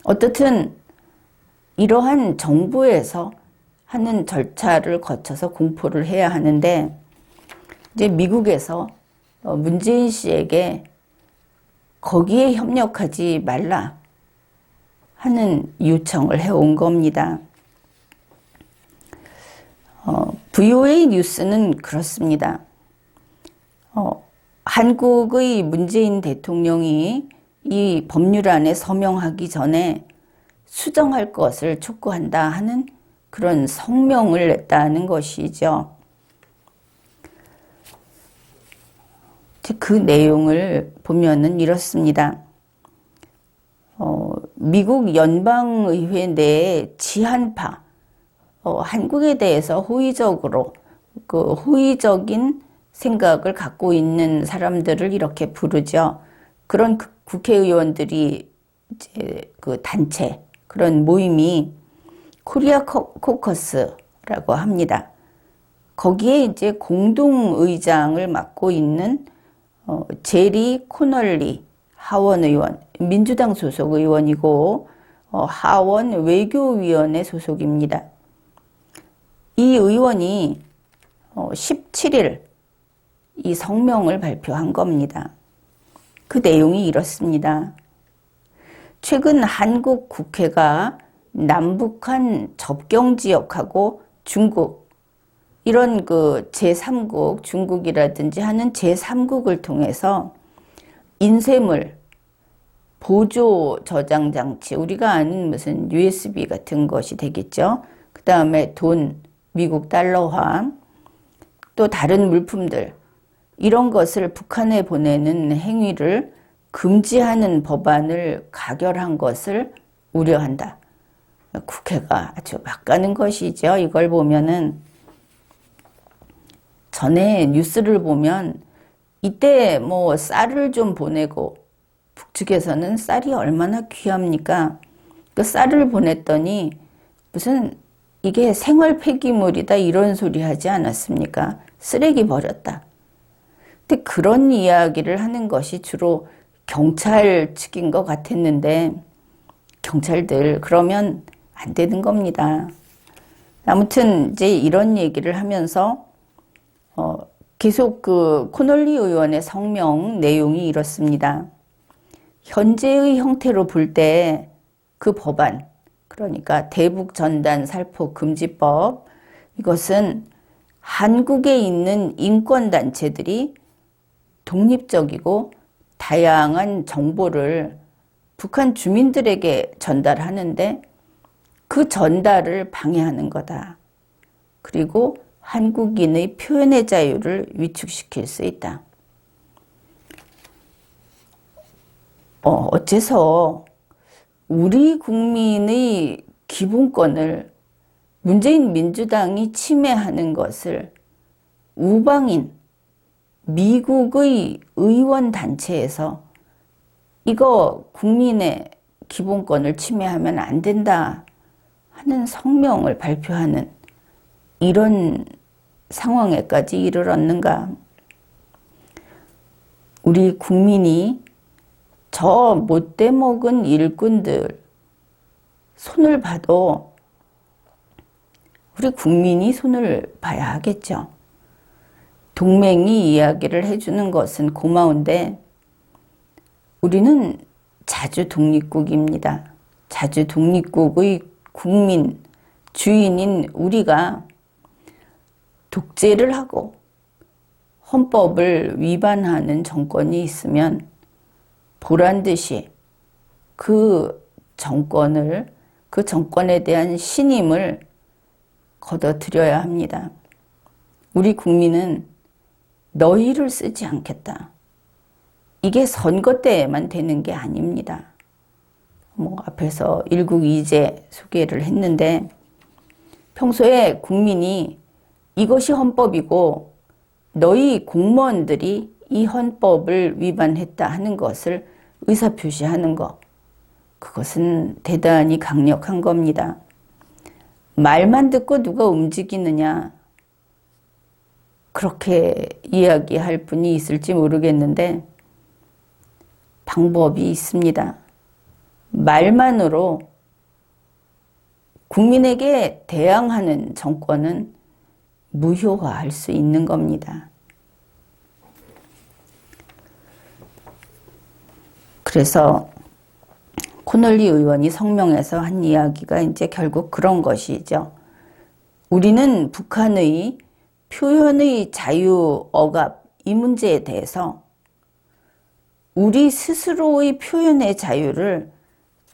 Speaker 1: 어떻든 이러한 정부에서 하는 절차를 거쳐서 공포를 해야 하는데 이제 미국에서 문재인 씨에게 거기에 협력하지 말라 하는 요청을 해온 겁니다. VOA 뉴스는 그렇습니다. 한국의 문재인 대통령이 이 법률안에 서명하기 전에 수정할 것을 촉구한다 하는 그런 성명을 냈다는 것이죠. 그 내용을 보면은 이렇습니다. 미국 연방의회 내에 지한파, 한국에 대해서 호의적으로 호의적인 생각을 갖고 있는 사람들을 이렇게 부르죠. 그런 국회의원들이 이제 그 단체, 그런 모임이 코리아 코커스라고 합니다. 거기에 이제 공동의장을 맡고 있는 제리 코널리 하원 의원, 민주당 소속 의원이고 하원 외교위원회 소속입니다. 이 의원이 17일 이 성명을 발표한 겁니다. 그 내용이 이렇습니다. 최근 한국 국회가 남북한 접경지역하고 중국, 이런 그 제3국, 중국이라든지 하는 제3국을 통해서 인쇄물, 보조 저장 장치, 우리가 아는 무슨 USB 같은 것이 되겠죠. 그 다음에 돈, 미국 달러화, 또 다른 물품들, 이런 것을 북한에 보내는 행위를 금지하는 법안을 가결한 것을 우려한다. 국회가 아주 막가는 것이죠. 이걸 보면은 전에 뉴스를 보면 이때 뭐 쌀을 좀 보내고 북측에서는 쌀이 얼마나 귀합니까? 그 쌀을 보냈더니 무슨 이게 생활 폐기물이다 이런 소리 하지 않았습니까? 쓰레기 버렸다. 근데 그런 이야기를 하는 것이 주로 경찰 측인 것 같았는데 경찰들 그러면 안 되는 겁니다. 아무튼 이제 이런 얘기를 하면서 계속 그 코널리 의원의 성명 내용이 이렇습니다. 현재의 형태로 볼 때 그 법안, 그러니까 대북 전단 살포 금지법, 이것은 한국에 있는 인권단체들이 독립적이고 다양한 정보를 북한 주민들에게 전달하는데 그 전달을 방해하는 거다. 그리고 한국인의 표현의 자유를 위축시킬 수 있다. 어째서 우리 국민의 기본권을 문재인 민주당이 침해하는 것을 우방인, 미국의 의원단체에서 이거 국민의 기본권을 침해하면 안 된다 하는 성명을 발표하는 이런 상황에까지 이르렀는가? 우리 국민이 저 못돼 먹은 일꾼들 손을 봐도 우리 국민이 손을 봐야 하겠죠. 동맹이 이야기를 해주는 것은 고마운데 우리는 자주 독립국입니다. 자주 독립국의 국민, 주인인 우리가 독재를 하고 헌법을 위반하는 정권이 있으면 보란듯이 그 정권에 대한 신임을 거둬들여야 합니다. 우리 국민은 너희를 쓰지 않겠다. 이게 선거 때에만 되는 게 아닙니다. 앞에서 일국이제 소개를 했는데 평소에 국민이 이것이 헌법이고 너희 공무원들이 이 헌법을 위반했다 하는 것을 의사표시하는 것, 그것은 대단히 강력한 겁니다. 말만 듣고 누가 움직이느냐, 그렇게 이야기할 분이 있을지 모르겠는데 방법이 있습니다. 말만으로 국민에게 대항하는 정권은 무효화할 수 있는 겁니다. 그래서 코널리 의원이 성명에서 한 이야기가 이제 결국 그런 것이죠. 우리는 북한의 표현의 자유 억압 이 문제에 대해서 우리 스스로의 표현의 자유를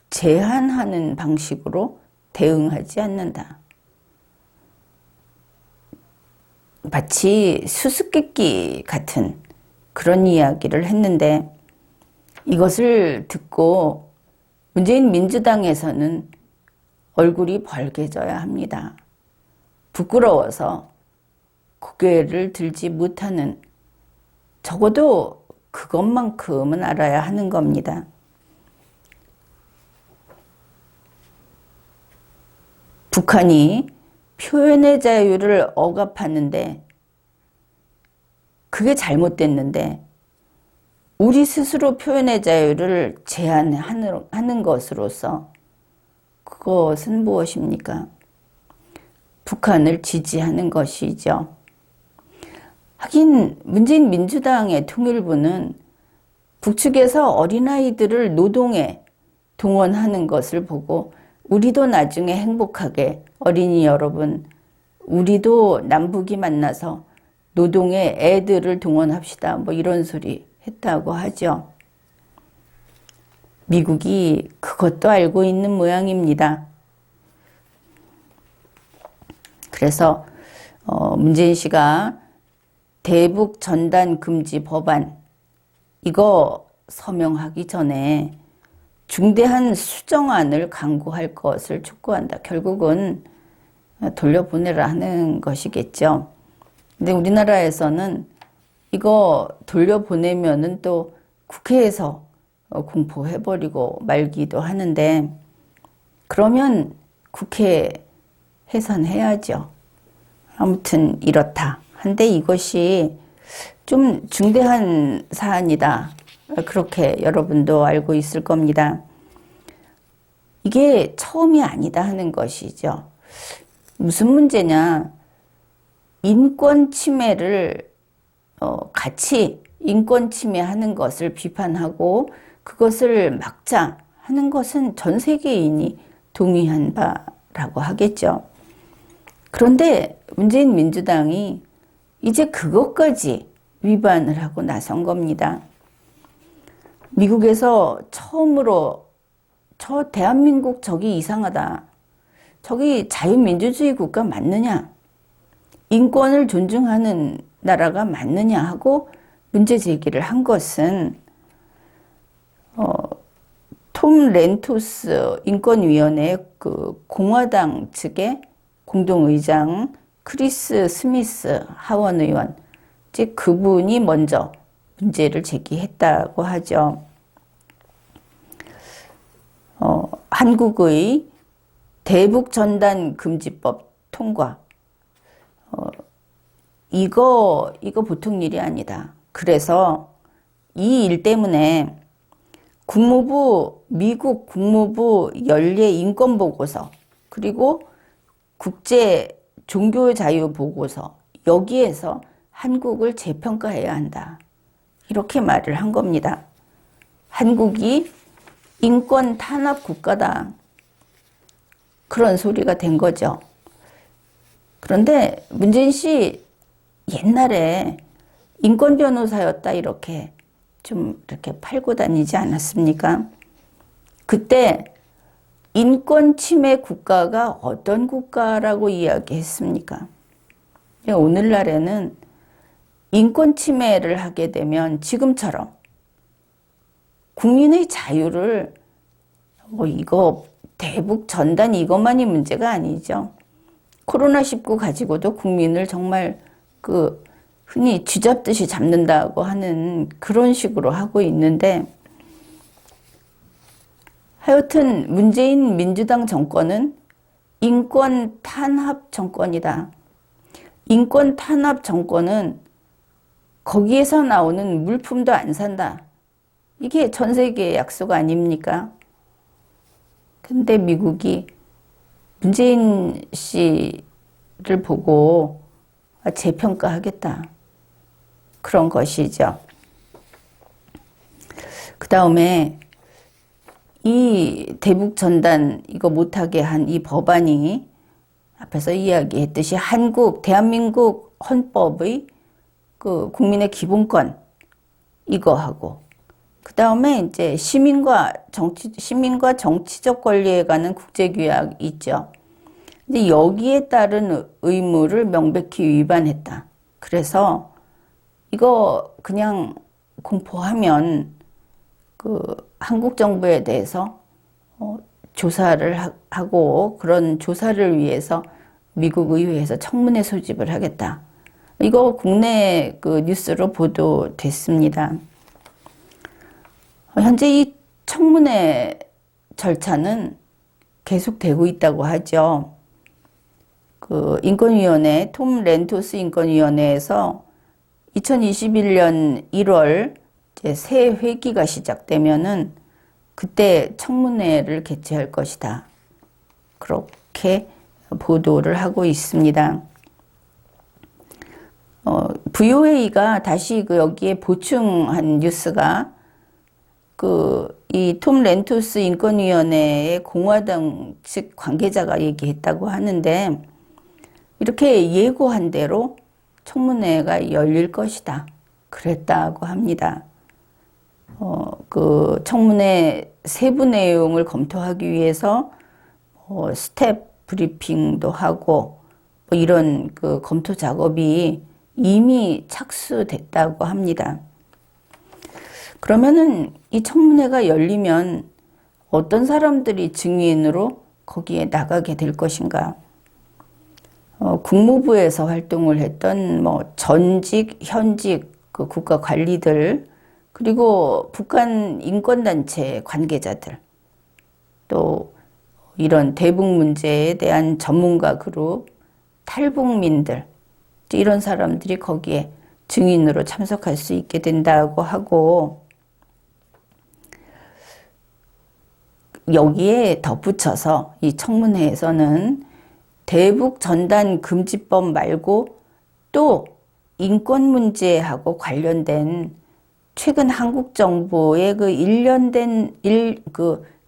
Speaker 1: 제한하는 방식으로 대응하지 않는다. 마치 수수께끼 같은 그런 이야기를 했는데 이것을 듣고 문재인 민주당에서는 얼굴이 벌개져야 합니다. 부끄러워서 고개를 들지 못하는, 적어도 그것만큼은 알아야 하는 겁니다. 북한이 표현의 자유를 억압하는데 그게 잘못됐는데 우리 스스로 표현의 자유를 제한하는 것으로서 그것은 무엇입니까? 북한을 지지하는 것이죠. 하긴 문재인 민주당의 통일부는 북측에서 어린아이들을 노동에 동원하는 것을 보고 우리도 나중에 행복하게, 어린이 여러분, 우리도 남북이 만나서 노동에 애들을 동원합시다. 뭐 이런 소리 했다고 하죠. 미국이 그것도 알고 있는 모양입니다. 그래서 문재인 씨가 대북 전단 금지 법안 이거 서명하기 전에 중대한 수정안을 강구할 것을 촉구한다. 결국은 돌려보내라 하는 것이겠죠. 근데 우리나라에서는 이거 돌려보내면은 또 국회에서 공포해버리고 말기도 하는데, 그러면 국회 해산해야죠. 아무튼 이렇다. 한데 이것이 좀 중대한 사안이다. 그렇게 여러분도 알고 있을 겁니다. 이게 처음이 아니다 하는 것이죠. 무슨 문제냐? 인권 침해를 같이 인권 침해하는 것을 비판하고 그것을 막자 하는 것은 전 세계인이 동의한 바라고 하겠죠. 그런데 문재인 민주당이 이제 그것까지 위반을 하고 나선 겁니다. 미국에서 처음으로 저 대한민국 저기 이상하다. 저기 자유민주주의 국가 맞느냐? 인권을 존중하는 나라가 맞느냐 하고 문제 제기를 한 것은 톰 렌토스 인권위원회 그 공화당 측의 공동의장 크리스 스미스 하원 의원, 즉 그분이 먼저 문제를 제기했다고 하죠. 한국의 대북 전단 금지법 통과. 이거 보통 일이 아니다. 그래서 이 일 때문에 미국 국무부 연례 인권 보고서, 그리고 국제 종교 자유 보고서, 여기에서 한국을 재평가해야 한다. 이렇게 말을 한 겁니다. 한국이 인권 탄압 국가다. 그런 소리가 된 거죠. 그런데 문재인 씨 옛날에 인권 변호사였다 이렇게 좀 이렇게 팔고 다니지 않았습니까? 그때 인권 침해 국가가 어떤 국가라고 이야기했습니까? 오늘날에는 인권 침해를 하게 되면 지금처럼 국민의 자유를 이거 대북 전단 이것만이 문제가 아니죠. 코로나19 가지고도 국민을 정말 흔히 쥐잡듯이 잡는다고 하는 그런 식으로 하고 있는데, 하여튼 문재인 민주당 정권은 인권 탄압 정권이다. 인권 탄압 정권은 거기에서 나오는 물품도 안 산다. 이게 전 세계의 약속 아닙니까? 근데 미국이 문재인 씨를 보고 재평가하겠다. 그런 것이죠. 그 다음에 이 대북 전단 이거 못하게 한 이 법안이 앞에서 이야기했듯이 대한민국 헌법의 그 국민의 기본권 이거하고, 그 다음에 이제 시민과 정치적 권리에 관한 국제규약이 있죠. 근데 여기에 따른 의무를 명백히 위반했다. 그래서 이거 그냥 공포하면 그 한국 정부에 대해서 조사를 하고 그런 조사를 위해서 미국 의회에서 청문회 소집을 하겠다. 이거 국내 그 뉴스로 보도됐습니다. 현재 이 청문회 절차는 계속되고 있다고 하죠. 그 인권위원회, 톰 렌토스 인권위원회에서 2021년 1월 이제 새 회기가 시작되면은 그때 청문회를 개최할 것이다. 그렇게 보도를 하고 있습니다. VOA가 다시 그 여기에 보충한 뉴스가 이 톰 렌토스 인권위원회의 공화당 측 관계자가 얘기했다고 하는데 이렇게 예고한 대로 청문회가 열릴 것이다. 그랬다고 합니다. 그 청문회 세부 내용을 검토하기 위해서 스텝 브리핑도 하고 뭐 이런 그 검토 작업이 이미 착수됐다고 합니다. 그러면은 이 청문회가 열리면 어떤 사람들이 증인으로 거기에 나가게 될 것인가? 국무부에서 활동을 했던 뭐 전직, 현직 그 국가 관리들, 그리고 북한 인권단체 관계자들, 또 이런 대북 문제에 대한 전문가 그룹, 탈북민들, 이런 사람들이 거기에 증인으로 참석할 수 있게 된다고 하고, 여기에 덧붙여서 이 청문회에서는 대북 전단 금지법 말고 또 인권 문제하고 관련된 최근 한국 정부의 그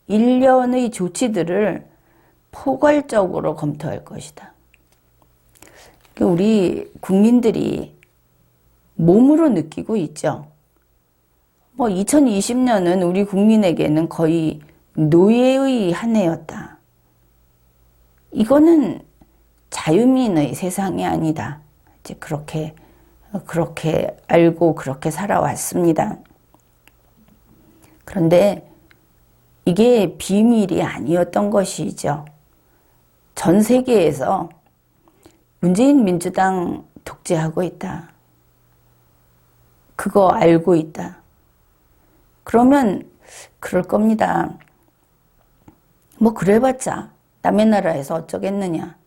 Speaker 1: 일련의 조치들을 포괄적으로 검토할 것이다. 우리 국민들이 몸으로 느끼고 있죠. 뭐 2020년은 우리 국민에게는 거의 노예의 한 해였다. 이거는 자유민의 세상이 아니다. 이제 그렇게 알고 그렇게 살아왔습니다. 그런데 이게 비밀이 아니었던 것이죠. 전 세계에서 문재인 민주당 독재하고 있다. 그거 알고 있다. 그러면 그럴 겁니다. 뭐 그래봤자 남의 나라에서 어쩌겠느냐.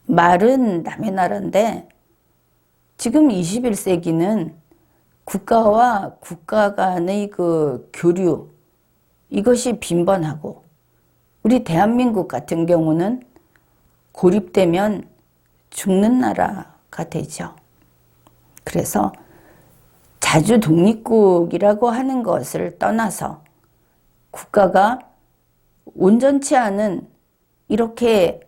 Speaker 1: 말은 남의 나라인데 지금 21세기는 국가와 국가 간의 그 교류, 이것이 빈번하고 우리 대한민국 같은 경우는 고립되면 죽는 나라가 되죠. 그래서 자주 독립국이라고 하는 것을 떠나서 국가가 온전치 않은 이렇게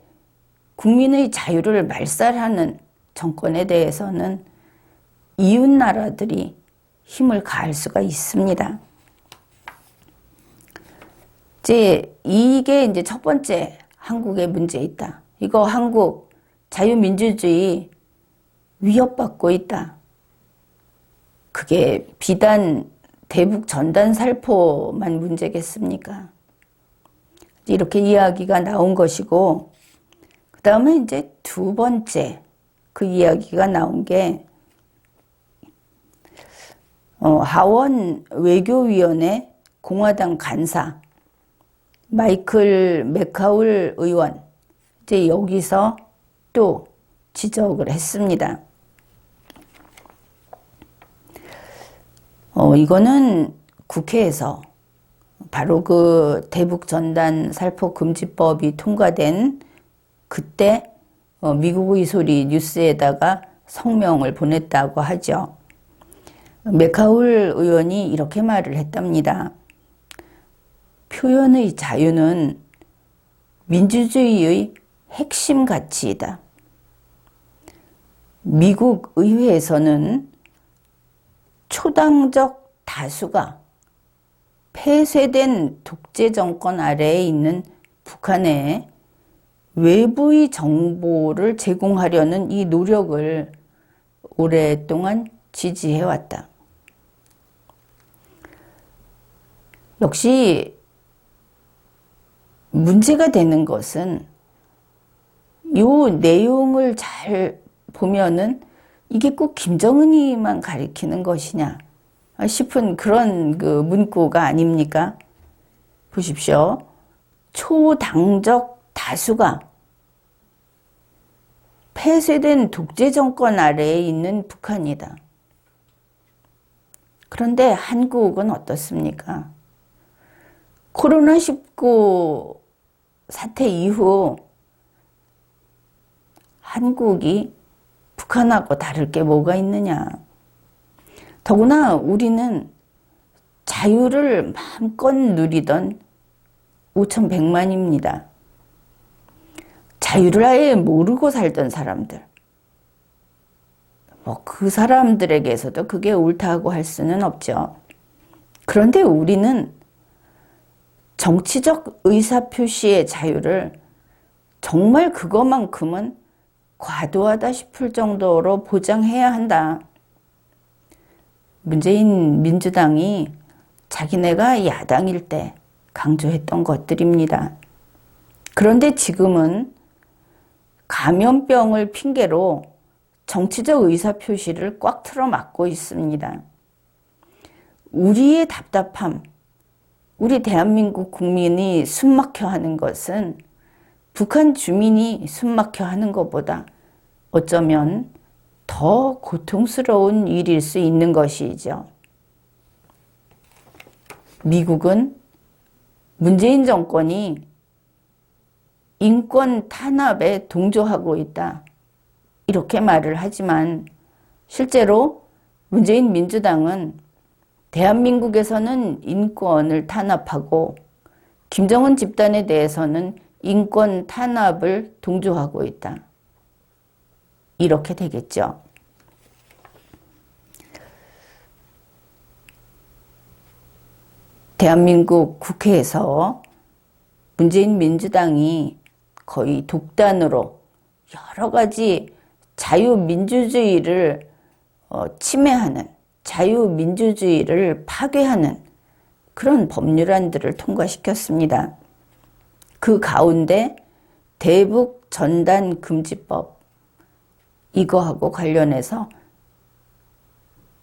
Speaker 1: 국민의 자유를 말살하는 정권에 대해서는 이웃 나라들이 힘을 가할 수가 있습니다. 이게 이제 첫 번째 한국의 문제 있다. 이거 한국 자유민주주의 위협받고 있다. 그게 비단 대북 전단 살포만 문제겠습니까? 이렇게 이야기가 나온 것이고, 그 다음에 이제 두 번째 그 이야기가 나온 게 하원 외교위원회 공화당 간사 마이클 맥카울 의원, 이제 여기서 또 지적을 했습니다. 이거는 국회에서 바로 그 대북 전단 살포 금지법이 통과된 그때 미국의 소리 뉴스에다가 성명을 보냈다고 하죠. 맥카울 의원이 이렇게 말을 했답니다. 표현의 자유는 민주주의의 핵심 가치이다. 미국 의회에서는 초당적 다수가 폐쇄된 독재 정권 아래에 있는 북한에 외부의 정보를 제공하려는 이 노력을 오랫동안 지지해왔다. 역시 문제가 되는 것은 이 내용을 잘 보면은 이게 꼭 김정은이만 가리키는 것이냐 싶은 그런 그 문구가 아닙니까? 보십시오. 초당적 다수가 폐쇄된 독재 정권 아래에 있는 북한이다. 그런데 한국은 어떻습니까? 코로나19 사태 이후 한국이 북한하고 다를 게 뭐가 있느냐. 더구나 우리는 자유를 마음껏 누리던 5,100만입니다. 자유를 아예 모르고 살던 사람들. 그 사람들에게서도 그게 옳다고 할 수는 없죠. 그런데 우리는 정치적 의사표시의 자유를 정말 그것만큼은 과도하다 싶을 정도로 보장해야 한다. 문재인 민주당이 자기네가 야당일 때 강조했던 것들입니다. 그런데 지금은 감염병을 핑계로 정치적 의사표시를 꽉 틀어막고 있습니다. 우리의 답답함, 우리 대한민국 국민이 숨막혀 하는 것은 북한 주민이 숨막혀 하는 것보다 어쩌면 더 고통스러운 일일 수 있는 것이죠. 미국은 문재인 정권이 인권 탄압에 동조하고 있다. 이렇게 말을 하지만 실제로 문재인 민주당은 대한민국에서는 인권을 탄압하고 김정은 집단에 대해서는 인권 탄압을 동조하고 있다. 이렇게 되겠죠. 대한민국 국회에서 문재인 민주당이 거의 독단으로 여러 가지 자유민주주의를 침해하는, 자유민주주의를 파괴하는 그런 법률안들을 통과시켰습니다. 그 가운데 대북 전단 금지법, 이거하고 관련해서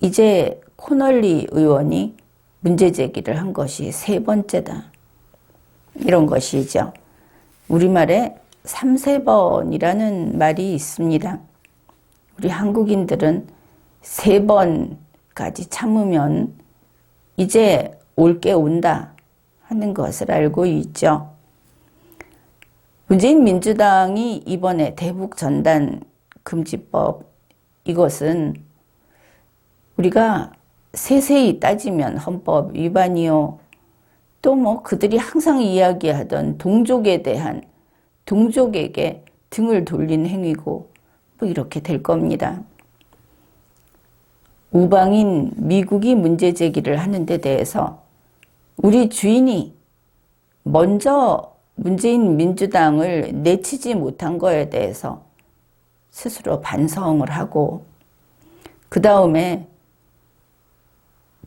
Speaker 1: 이제 코널리 의원이 문제 제기를 한 것이 3번째다. 이런 것이죠. 우리말에 3세번이라는 말이 있습니다. 우리 한국인들은 3번까지 참으면 이제 올 게 온다 하는 것을 알고 있죠. 문재인 민주당이 이번에 대북 전단 금지법, 이것은 우리가 세세히 따지면 헌법 위반이요. 또 그들이 항상 이야기하던 동족에 대한, 동족에게 등을 돌린 행위고 이렇게 될 겁니다. 우방인 미국이 문제 제기를 하는 데 대해서 우리 주인이 먼저 문재인 민주당을 내치지 못한 거에 대해서 스스로 반성을 하고, 그 다음에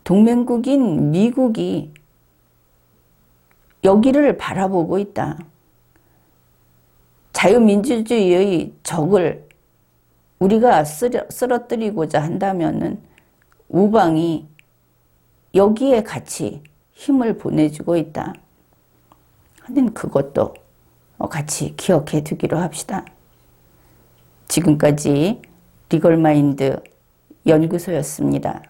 Speaker 1: 동맹국인 미국이 여기를 바라보고 있다. 자유민주주의의 적을 우리가 쓰러뜨리고자 한다면은 우방이 여기에 같이 힘을 보내주고 있다 하는 그것도 같이 기억해 두기로 합시다. 지금까지 리걸마인드 연구소였습니다.